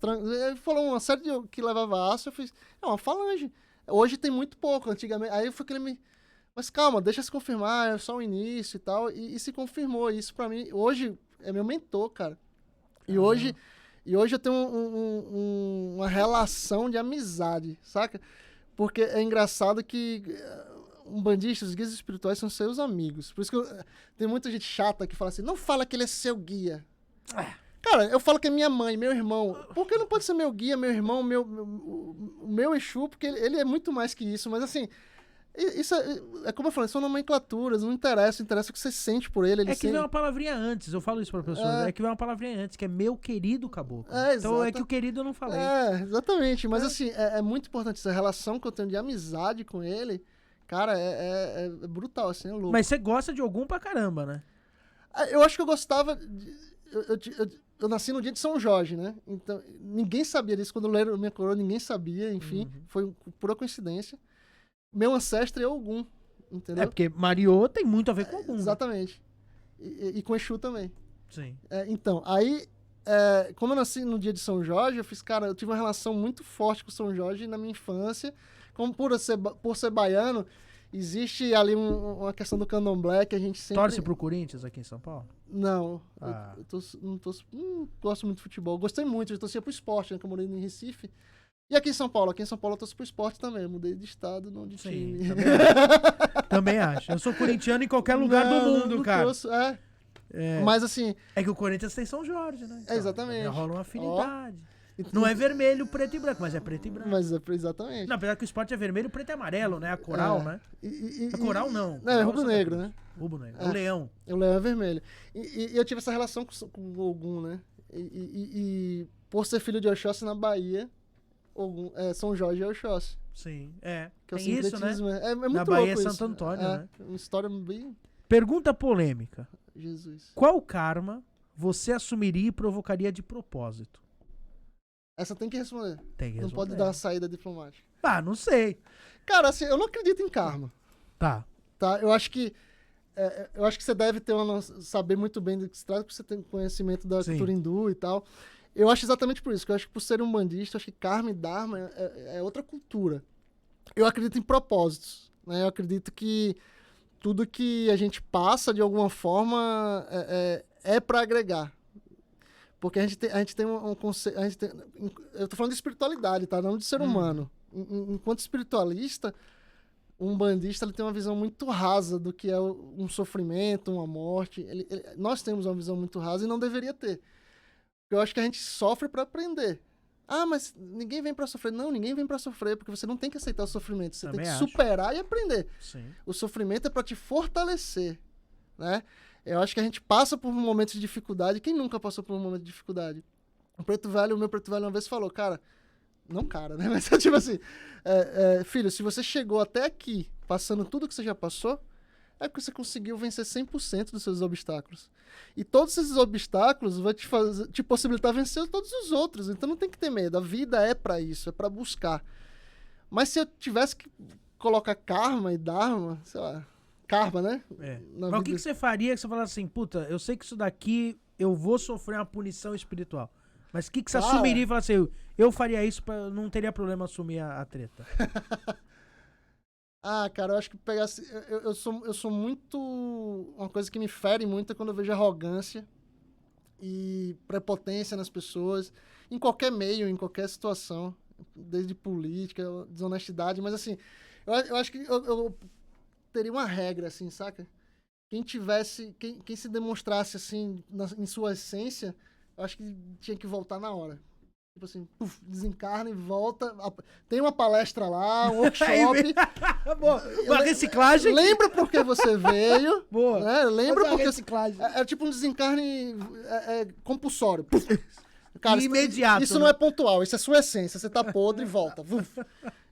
Ele falou uma série que levava aço. Eu fiz, é uma falange. Hoje tem muito pouco, antigamente. Aí foi que ele me... Mas calma, deixa se confirmar, é só o início e tal. E se confirmou. Isso pra mim, hoje, é meu mentor, cara. E hoje eu tenho uma relação de amizade, saca? Porque é engraçado que umbandistas, os guias espirituais são seus amigos. Por isso que tem muita gente chata que fala assim, não fala que ele é seu guia. Cara, eu falo que é minha mãe, meu irmão. Por que não pode ser meu guia, meu irmão, o meu Exu? Porque ele é muito mais que isso. Mas assim, isso é como eu falei, são nomenclaturas, não interessa. Interessa o que você sente por ele. É que vem uma palavrinha antes, eu falo isso pra pessoas. É que vem uma palavrinha antes, que é meu querido caboclo. Então é que o querido eu não falei. Exatamente. Mas assim, é muito importante essa relação que eu tenho de amizade com ele. Cara, é brutal, assim, é louco. Mas você gosta de Ogum pra caramba, né? Eu acho que eu gostava... Eu nasci no dia de São Jorge, né? Então, ninguém sabia disso. Quando eu leram minha coroa, ninguém sabia. Enfim, foi pura coincidência. Meu ancestre é Ogum, entendeu? É porque Mariô tem muito a ver com Ogum. Exatamente. E com Exu também. Sim. Então, aí, como eu nasci no dia de São Jorge, eu tive uma relação muito forte com São Jorge na minha infância. Como por ser baiano, existe ali uma questão do candomblé que a gente sempre... Torce pro Corinthians aqui em São Paulo? Não, não gosto muito de futebol. Gostei muito, eu torcia pro esporte, né, que eu morei em Recife. E aqui em São Paulo eu torço pro esporte também. Eu mudei de estado, não de time. Também acho. Eu sou corintiano em qualquer lugar do mundo, cara. Torço, Mas assim... É que o Corinthians tem São Jorge, né? Então, exatamente. Rola uma afinidade. Não é vermelho, preto e branco, mas é preto e branco. Exatamente. Não, apesar que o esporte é vermelho, preto e amarelo, né? A coral, né? A coral não. Não, é rubro-negro, né? Rubro-negro. O leão. O leão é vermelho. E eu tive essa relação com o Ogum, né? E por ser filho de Oxóssi na Bahia, Ogum, São Jorge é Oxóssi. Sim, que tem isso, né? É muito na Bahia é louco Santo Antônio, né? Uma história bem... Pergunta polêmica. Jesus. Qual karma você assumiria e provocaria de propósito? Essa tem que responder. Tem que responder. Não pode dar uma saída diplomática. Não sei. Cara, assim, eu não acredito em karma. Tá. Eu acho que você deve saber muito bem do que se trata, porque você tem conhecimento da cultura hindu e tal. Eu acho exatamente por isso, que eu acho que por ser um bandista, eu acho que karma e dharma é outra cultura. Eu acredito em propósitos, né? Eu acredito que tudo que a gente passa, de alguma forma, é para agregar. Porque a gente tem um conceito... eu tô falando de espiritualidade, tá? Não de ser humano. Enquanto espiritualista, um bandista ele tem uma visão muito rasa do que é um sofrimento, uma morte. Nós temos uma visão muito rasa e não deveria ter. Eu acho que a gente sofre para aprender. Mas ninguém vem para sofrer. Não, ninguém vem para sofrer, porque você não tem que aceitar o sofrimento. Você tem que superar e aprender. Sim. O sofrimento é para te fortalecer, né? Eu acho que a gente passa por momentos de dificuldade. Quem nunca passou por um momento de dificuldade? O meu preto velho uma vez falou, cara, Não cara, né? Mas tipo assim, filho, se você chegou até aqui, passando tudo que você já passou, é porque você conseguiu vencer 100% dos seus obstáculos. E todos esses obstáculos vão te possibilitar vencer todos os outros. Então não tem que ter medo. A vida é pra isso, é pra buscar. Mas se eu tivesse que colocar karma e dharma, sei lá, karma, né? Mas o que você faria que você falasse assim, puta, eu sei que isso daqui eu vou sofrer uma punição espiritual. Mas o que você assumiria e falasse assim, eu faria isso, não teria problema assumir a treta? Cara, eu acho que pegasse. Eu sou muito. Uma coisa que me fere muito é quando eu vejo arrogância e prepotência nas pessoas, em qualquer meio, em qualquer situação, desde política, desonestidade, mas assim, eu acho que eu teria uma regra, assim, saca? Quem se demonstrasse assim, em sua essência, eu acho que tinha que voltar na hora. Tipo assim, desencarna e volta. Tem uma palestra lá, um workshop. Uma reciclagem. Lembra por que você veio. Boa. Né? Lembra porque. Reciclagem. É tipo um desencarne compulsório. Cara, imediato. Isso não é pontual, isso é sua essência. Você tá podre e volta.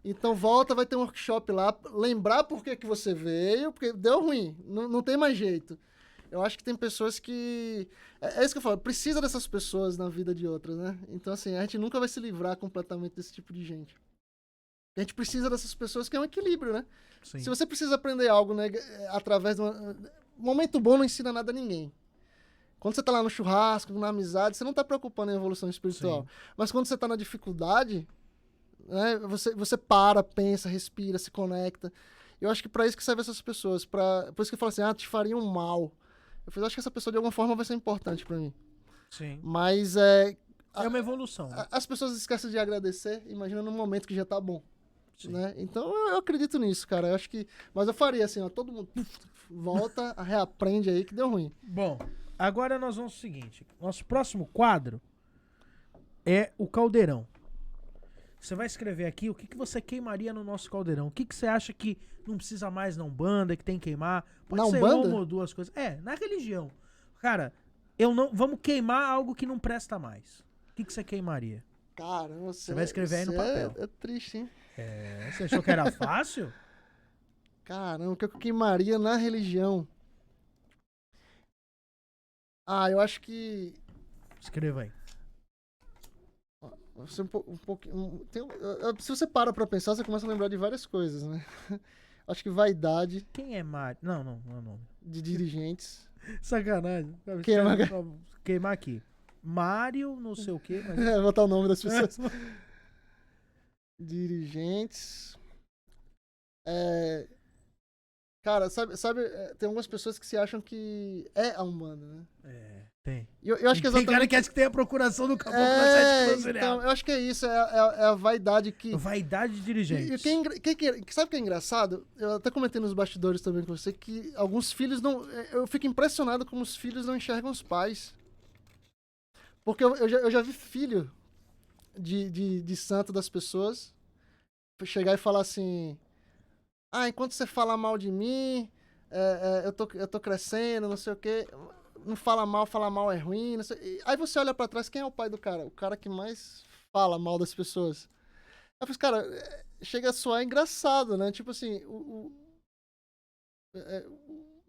Então volta, vai ter um workshop lá. Lembrar por que você veio, porque deu ruim. Não tem mais jeito. Eu acho que tem pessoas que... É isso que eu falo, precisa dessas pessoas na vida de outras, né? Então, assim, a gente nunca vai se livrar completamente desse tipo de gente. A gente precisa dessas pessoas que é um equilíbrio, né? Sim. Se você precisa aprender algo, né, através de momento bom não ensina nada a ninguém. Quando você tá lá no churrasco, na amizade, você não tá preocupando em evolução espiritual. Sim. Mas quando você tá na dificuldade, né, você para, pensa, respira, se conecta. Eu acho que pra isso que servem essas pessoas. Por isso que eu falo assim, te fariam mal. Eu acho que essa pessoa, de alguma forma, vai ser importante pra mim. Sim. Mas é uma evolução. As pessoas esquecem de agradecer, imagina num momento que já tá bom. Né? Então, eu acredito nisso, cara. Eu acho que... Mas eu faria assim, ó, todo mundo volta, reaprende aí, que deu ruim. Bom, agora nós vamos ao seguinte. Nosso próximo quadro é o caldeirão. Você vai escrever aqui o que você queimaria no nosso caldeirão. O que você acha que não precisa mais na Umbanda, que tem que queimar. Pode ser uma ou duas coisas. Na religião. Cara, vamos queimar algo que não presta mais. O que você queimaria? Cara, você vai escrever aí no papel. É triste, hein? Você achou que era fácil? Caramba, o que eu queimaria na religião? Eu acho que... Escreva aí. Se você para pra pensar, você começa a lembrar de várias coisas, né? Acho que vaidade. Quem é Mário? Não é o nome. De dirigentes. Sacanagem. Queimar aqui. Mário, não sei o quê. Mas... botar o nome das pessoas. Dirigentes. Cara, sabe, tem algumas pessoas que se acham que é a Umbanda, né? Tem. Eu acho que exatamente... Tem cara que acha que tem a procuração do caboclo na sete então, eu acho que é isso, é a vaidade que... Vaidade de dirigente. Sabe o que é engraçado? Eu até comentei nos bastidores também com você que alguns filhos não... Eu fico impressionado como os filhos não enxergam os pais. Porque eu já vi filho de santo das pessoas chegar e falar assim... enquanto você fala mal de mim, eu tô crescendo, não sei o quê... Não fala mal é ruim, não sei. Aí você olha pra trás, quem é o pai do cara? O cara que mais fala mal das pessoas. Eu falei, cara, chega a soar engraçado, né? Tipo assim, o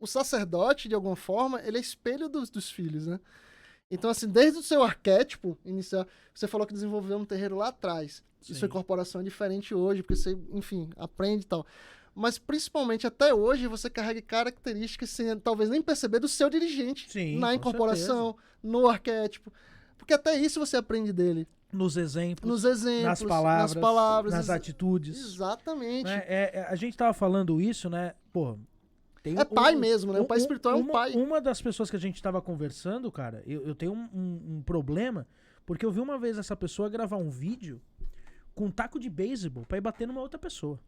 sacerdote, de alguma forma, ele é espelho dos filhos, né? Então, assim, desde o seu arquétipo inicial, você falou que desenvolveu um terreiro lá atrás. Sim. E sua incorporação é diferente hoje, porque você, enfim, aprende e tal. Mas, principalmente, até hoje, você carrega características sem talvez nem perceber do seu dirigente. Sim, na incorporação, no arquétipo. Porque até isso você aprende dele. Nos exemplos. Nas palavras. Nas atitudes. Exatamente. A gente tava falando isso, né? Pô, pai mesmo, né? O pai espiritual é um pai. Uma das pessoas que a gente tava conversando, cara, eu tenho um problema, porque eu vi uma vez essa pessoa gravar um vídeo com um taco de beisebol pra ir bater numa outra pessoa.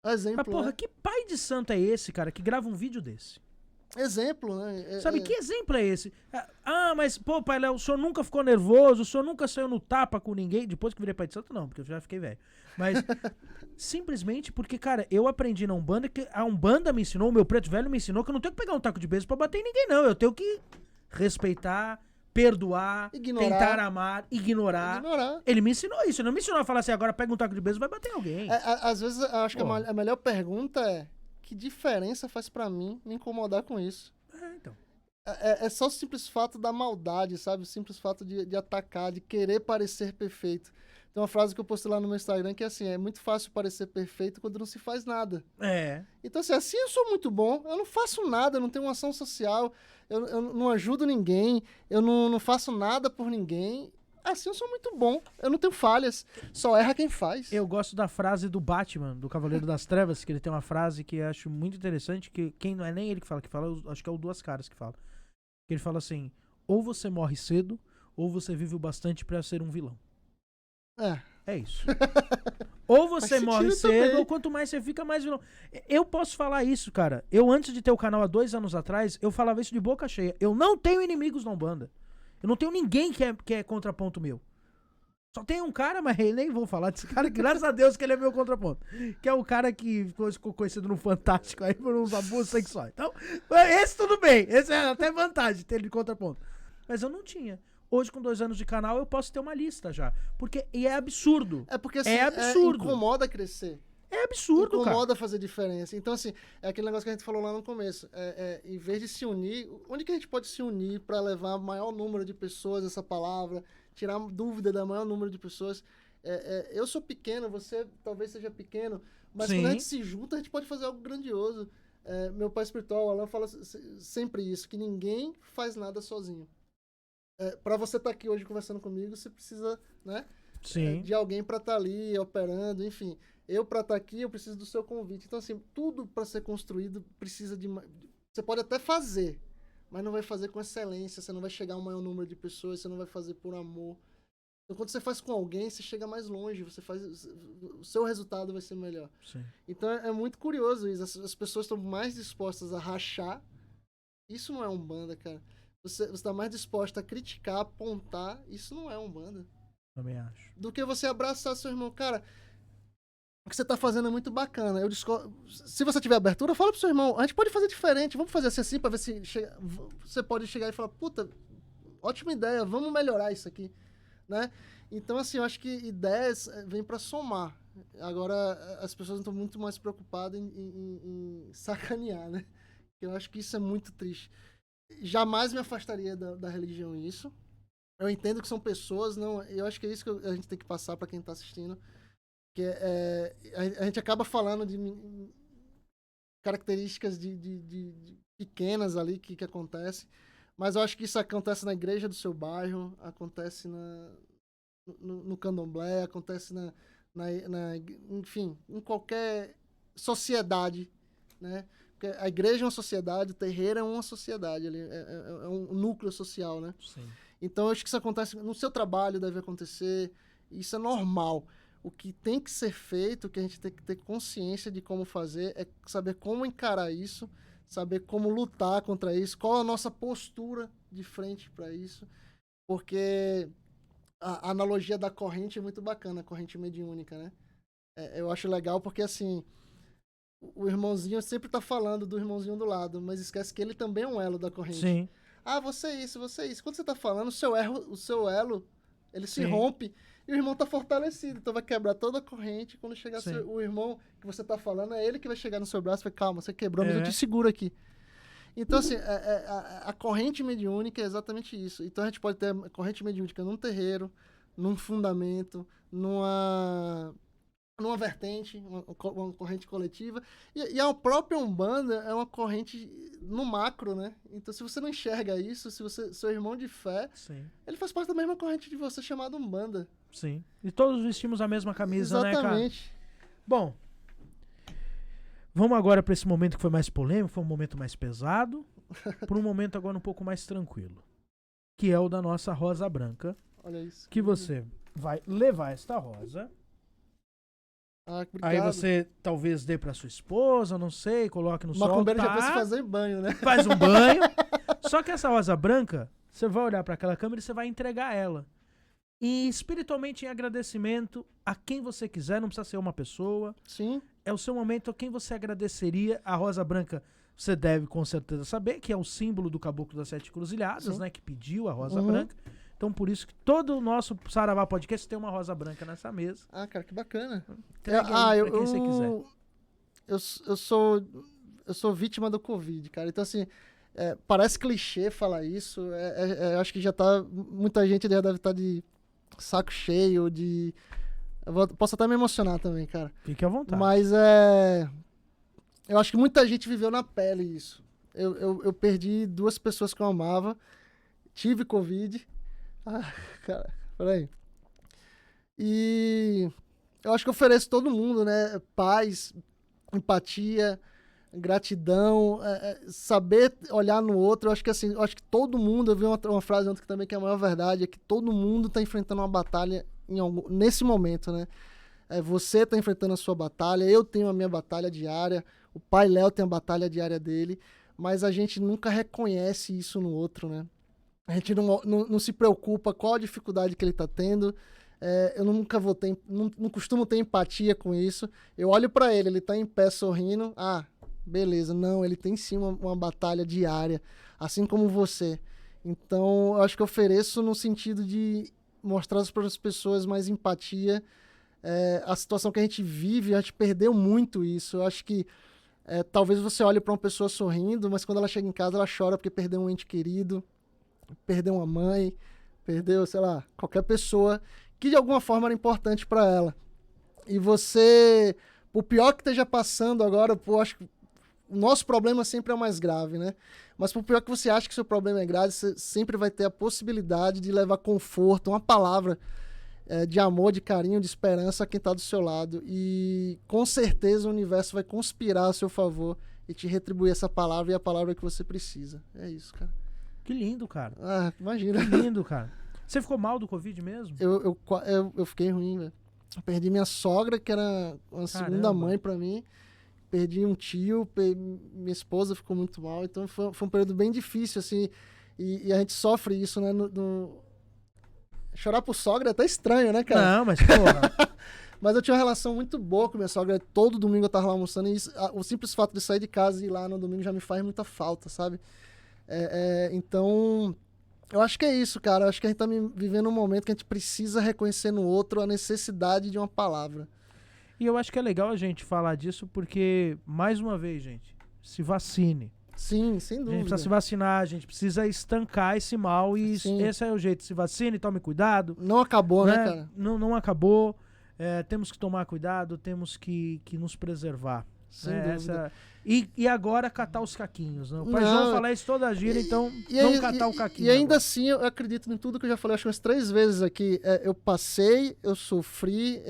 Exemplo, mas, porra, que pai de santo é esse, cara, que grava um vídeo desse? Exemplo, né? Sabe, que exemplo é esse? Mas, pô, pai Léo, o senhor nunca ficou nervoso, o senhor nunca saiu no tapa com ninguém. Depois que virei pai de santo, não, porque eu já fiquei velho. Mas, simplesmente porque, cara, eu aprendi na Umbanda, que a Umbanda me ensinou, o meu preto velho me ensinou que eu não tenho que pegar um taco de beijo pra bater em ninguém, não. Eu tenho que respeitar, perdoar, tentar amar, ignorar. Ele me ensinou isso. Ele não me ensinou a falar assim, agora pega um taco de beisebol e vai bater em alguém. Às vezes, eu acho que a melhor pergunta é: que diferença faz pra mim me incomodar com isso? Então. É só o simples fato da maldade, sabe? O simples fato de atacar, de querer parecer perfeito. Tem uma frase que eu postei lá no meu Instagram que é assim: é muito fácil parecer perfeito quando não se faz nada. Então, assim eu sou muito bom, eu não faço nada, eu não tenho uma ação social, eu não ajudo ninguém, eu não faço nada por ninguém. Assim eu sou muito bom, eu não tenho falhas, só erra quem faz. Eu gosto da frase do Batman, do Cavaleiro das Trevas, que ele tem uma frase que eu acho muito interessante, que quem não é nem ele que fala, acho que é o Duas Caras que fala. Que ele fala assim: ou você morre cedo, ou você vive o bastante pra ser um vilão. É isso. Ou você morre cedo, ou quanto mais você fica, mais vilão. Eu posso falar isso, cara. Eu, antes de ter o canal há 2 anos atrás, eu falava isso de boca cheia. Eu não tenho inimigos na Umbanda. Eu não tenho ninguém que é contraponto meu. Só tem um cara, mas eu nem vou falar desse cara, que graças a Deus que ele é meu contraponto. Que é o cara que ficou conhecido no Fantástico aí por uns abusos sexuais. Então, esse tudo bem. Esse é até vantagem ter ele de contraponto. Mas eu não tinha. Hoje, com 2 anos de canal, eu posso ter uma lista já. E é absurdo. É porque assim, absurdo. Incomoda crescer. É absurdo, cara. Incomoda fazer diferença. Então, assim, é aquele negócio que a gente falou lá no começo. Em vez de se unir, onde que a gente pode se unir para levar o maior número de pessoas essa palavra, tirar dúvida da maior número de pessoas? Eu sou pequeno, você talvez seja pequeno, mas quando a gente se junta, a gente pode fazer algo grandioso. Meu pai espiritual, o Alan, fala sempre isso, que ninguém faz nada sozinho. Para você estar aqui hoje conversando comigo, você precisa, né, de alguém para estar ali operando, enfim. Eu, para estar aqui, eu preciso do seu convite. Então, assim, tudo para ser construído precisa de... Você pode até fazer, mas não vai fazer com excelência, você não vai chegar a um maior número de pessoas, você não vai fazer por amor. Então, quando você faz com alguém, você chega mais longe, o seu resultado vai ser melhor. Sim. Então, é muito curioso isso. As pessoas estão mais dispostas a rachar. Isso não é Umbanda, cara. Você está mais disposto a criticar, apontar, isso não é Umbanda. Também acho. Do que você abraçar seu irmão. Cara, o que você está fazendo é muito bacana. Se você tiver abertura, fala pro seu irmão, a gente pode fazer diferente, vamos fazer assim para ver se você pode chegar e falar, puta, ótima ideia, vamos melhorar isso aqui, né? Então, assim, eu acho que ideias vêm para somar. Agora, as pessoas estão muito mais preocupadas em sacanear, né? Eu acho que isso é muito triste. Jamais me afastaria da religião isso. Eu entendo que são pessoas, não. Eu acho que é isso que a gente tem que passar para quem está assistindo. Que a gente acaba falando de características de pequenas ali que acontecem. Mas eu acho que isso acontece na igreja do seu bairro, acontece no candomblé, acontece enfim, em qualquer sociedade, né? Porque a igreja é uma sociedade, o terreiro é uma sociedade, é um núcleo social, né? Sim. Então, eu acho que isso acontece no seu trabalho, deve acontecer, isso é normal. O que tem que ser feito, o que a gente tem que ter consciência de como fazer, é saber como encarar isso, saber como lutar contra isso, qual a nossa postura de frente para isso, porque a analogia da corrente é muito bacana, a corrente mediúnica, né? Eu acho legal porque, assim, o irmãozinho sempre tá falando do irmãozinho do lado, mas esquece que ele também é um elo da corrente. Sim. Ah, você é isso, você é isso. Quando você tá falando, o seu elo, ele se rompe e o irmão tá fortalecido. Então vai quebrar toda a corrente. Quando chegar o irmão que você tá falando, é ele que vai chegar no seu braço e vai, calma, você quebrou, mas eu te seguro aqui. Então, assim, a corrente mediúnica é exatamente isso. Então a gente pode ter a corrente mediúnica num terreiro, num fundamento, numa vertente, uma corrente coletiva. E a própria Umbanda é uma corrente no macro, né? Então, se você não enxerga isso, seu irmão de fé, ele faz parte da mesma corrente de você, chamada Umbanda. Sim. E todos vestimos a mesma camisa, exatamente, né, cara? Bom, vamos agora para esse momento que foi mais polêmico, foi um momento mais pesado, para um momento agora um pouco mais tranquilo, que é o da nossa rosa branca. Olha isso. Que você vai levar esta rosa. Obrigado. Aí você talvez dê pra sua esposa, não sei, coloque no sol. Macumbeiro já pensa em fazer banho, né? Faz um banho. Só que essa rosa branca, você vai olhar pra aquela câmera e você vai entregar ela. E espiritualmente em agradecimento a quem você quiser, não precisa ser uma pessoa. Sim. É o seu momento a quem você agradeceria. A rosa branca você deve com certeza saber que é o símbolo do Caboclo das Sete Encruzilhadas, né? Que pediu a rosa branca. Então, por isso que todo o nosso Saravá Podcast tem uma rosa branca nessa mesa. Ah, cara, que bacana. Pra quem você quiser. Eu sou vítima do Covid, cara. Então, assim, parece clichê falar isso. Acho que já tá... Muita gente já deve estar de saco cheio, de... Posso até me emocionar também, cara. Fique à vontade. Mas eu acho que muita gente viveu na pele isso. Eu perdi 2 pessoas que eu amava. Tive Covid. Ah, cara, peraí. E eu acho que eu ofereço todo mundo, né? Paz, empatia, gratidão, saber olhar no outro. Eu acho que assim, todo mundo, eu vi uma frase ontem que também que é a maior verdade, é que todo mundo tá enfrentando uma batalha nesse momento, né? Você tá enfrentando a sua batalha, eu tenho a minha batalha diária, o pai Léo tem a batalha diária dele, mas a gente nunca reconhece isso no outro, né? A gente não se preocupa qual a dificuldade que ele tá tendo. Eu nunca vou ter, não costumo ter empatia com isso. Eu olho para ele tá em pé sorrindo, beleza. Não, ele tem sim uma batalha diária, assim como você. Então, eu acho que eu ofereço no sentido de mostrar para as pessoas mais empatia. A situação que a gente vive, a gente perdeu muito isso. Eu acho que talvez você olhe para uma pessoa sorrindo, mas quando ela chega em casa, ela chora porque perdeu um ente querido, perdeu uma mãe, perdeu, sei lá, qualquer pessoa que de alguma forma era importante para ela. E você, por pior que esteja passando agora, acho que o nosso problema sempre é o mais grave, né? Mas por pior que você acha que seu problema é grave, você sempre vai ter a possibilidade de levar conforto, uma palavra de amor, de carinho, de esperança a quem está do seu lado. E com certeza o universo vai conspirar a seu favor e te retribuir essa palavra e a palavra que você precisa. É isso, cara. Que lindo, cara. Imagina. Que lindo, cara. Você ficou mal do Covid mesmo? Eu fiquei ruim, velho. Perdi minha sogra, que era uma segunda mãe pra mim. Perdi um tio, minha esposa ficou muito mal. Então foi um período bem difícil, assim. E a gente sofre isso, né? Chorar por sogra é até estranho, né, cara? Não, mas porra. Mas eu tinha uma relação muito boa com minha sogra. Todo domingo eu tava lá almoçando. E o simples fato de sair de casa e ir lá no domingo já me faz muita falta, sabe? Então, eu acho que é isso, cara. Eu acho que a gente tá vivendo um momento que a gente precisa reconhecer no outro a necessidade de uma palavra. E eu acho que é legal a gente falar disso porque, mais uma vez, gente, se vacine. Sim, sem dúvida. A gente precisa se vacinar, a gente precisa estancar esse mal e esse é o jeito. Se vacine, tome cuidado. Não acabou, né, cara? Não acabou. Temos que tomar cuidado, temos que nos preservar. Sem dúvida. E agora catar os caquinhos. Né? O pai João fala isso toda a gira, então não catar o caquinho. E ainda assim, eu acredito em tudo que eu já falei, acho que umas 3 vezes aqui. Eu passei, eu sofri,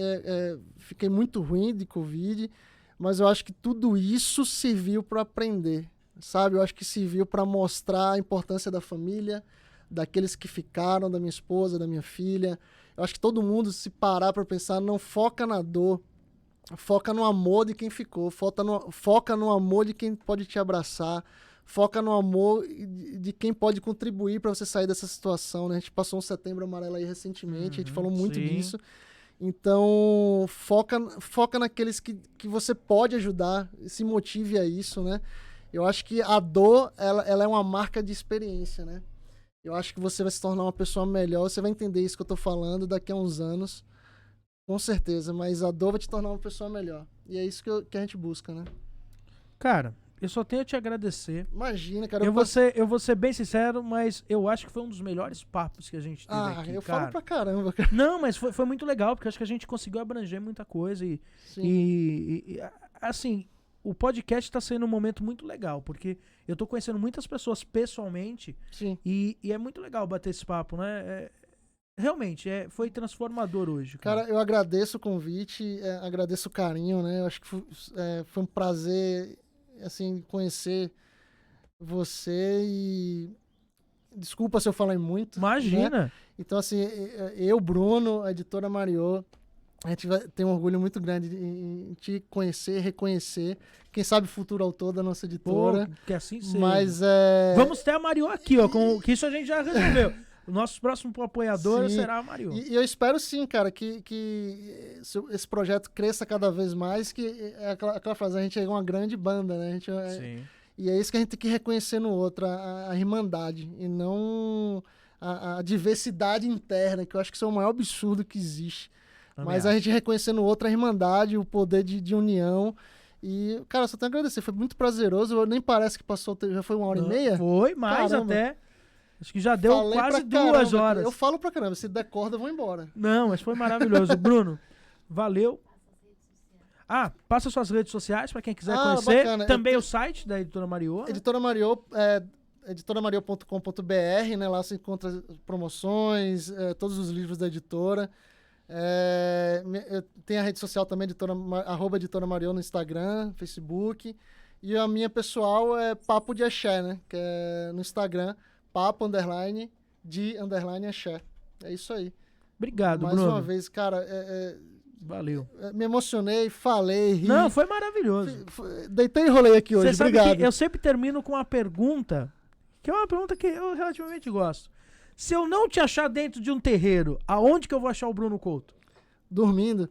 fiquei muito ruim de Covid, mas eu acho que tudo isso serviu para aprender, sabe? Eu acho que serviu para mostrar a importância da família, daqueles que ficaram, da minha esposa, da minha filha. Eu acho que todo mundo, se parar para pensar, não foca na dor, foca no amor de quem ficou, foca no amor de quem pode te abraçar, foca no amor de quem pode contribuir para você sair dessa situação, né? A gente passou um Setembro Amarelo aí recentemente, a gente falou muito disso. Então, foca naqueles que você pode ajudar, se motive a isso, né? Eu acho que a dor, ela é uma marca de experiência, né? Eu acho que você vai se tornar uma pessoa melhor, você vai entender isso que eu tô falando daqui a uns anos, com certeza, mas a dor vai te tornar uma pessoa melhor. E é isso que a gente busca, né? Cara, eu só tenho a te agradecer. Imagina, cara. Eu vou ser bem sincero, mas eu acho que foi um dos melhores papos que a gente teve aqui, eu cara. falo pra caramba, cara. Não, mas foi muito legal, porque acho que a gente conseguiu abranger muita coisa assim, o podcast tá sendo um momento muito legal, porque eu tô conhecendo muitas pessoas pessoalmente. Sim. E é muito legal bater esse papo, né? Realmente, foi transformador hoje. Cara, eu agradeço o convite, agradeço o carinho, né? Eu acho que foi um prazer, assim, conhecer você e... Desculpa se eu falei muito. Imagina! Né? Então, assim, eu, Bruno, a editora Mariô, a gente vai ter um orgulho muito grande em te conhecer, reconhecer. Quem sabe futuro autor da nossa editora. Pô, que assim seja. Mas vamos ter a Mariô aqui, ó, que isso a gente já resolveu. O nosso próximo apoiador será a Mariô. E eu espero sim, cara, que esse projeto cresça cada vez mais, que aquela frase, a gente é uma grande banda, né? Sim. E é isso que a gente tem que reconhecer no outro, a irmandade, e não a diversidade interna, que eu acho que isso é o maior absurdo que existe. Mas a gente reconhecer no outro a irmandade, o poder de união. E, cara, só tenho a agradecer. Foi muito prazeroso. Nem parece que passou, já foi 1h30. Foi, mais Caramba. Até. Acho que já deu Falei quase pra caramba 2 horas. Eu falo pra caramba, se der corda eu vou embora. Não, mas foi maravilhoso. Bruno, valeu. Passa suas redes sociais para quem quiser conhecer. Bacana. Também o site da Editora Mariô. Editora Mariô, editoramariô.com.br, né? Lá você encontra promoções, todos os livros da editora. Tem a rede social também, @Editora Mariô no Instagram, Facebook. E a minha pessoal é Papo de Axé, né? Que é no Instagram, papo_de_axé. É isso aí. Obrigado, Mais Bruno. uma vez, cara, valeu. Me emocionei, falei, ri. Não, foi maravilhoso. Deitei e rolei aqui hoje, Você sabe obrigado. que eu sempre termino com uma pergunta, que é uma pergunta que eu relativamente gosto. Se eu não te achar dentro de um terreiro, aonde que eu vou achar o Bruno Couto? Dormindo.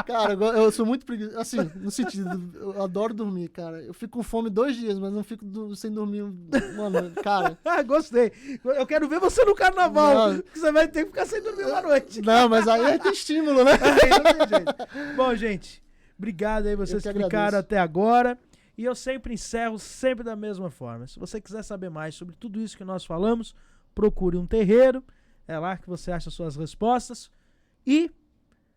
Cara, eu sou muito preguiçoso. Assim, no sentido, eu adoro dormir, cara. Eu fico com fome 2 dias, mas não fico sem dormir uma noite. Cara. Gostei. Eu quero ver você no carnaval. Você vai ter que ficar sem dormir uma noite. Não, mas aí tem estímulo, né? Aí não tem jeito. Bom, gente, obrigado aí vocês que ficaram até agora. E eu sempre encerro sempre da mesma forma. Se você quiser saber mais sobre tudo isso que nós falamos, procure um terreiro. É lá que você acha suas respostas. E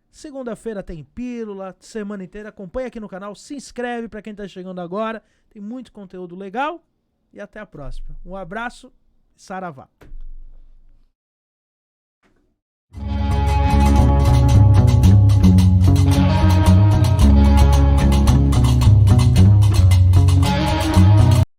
segunda-feira tem pílula, semana inteira. Acompanha aqui no canal, se inscreve para quem está chegando agora. Tem muito conteúdo legal. E até a próxima. Um abraço e saravá.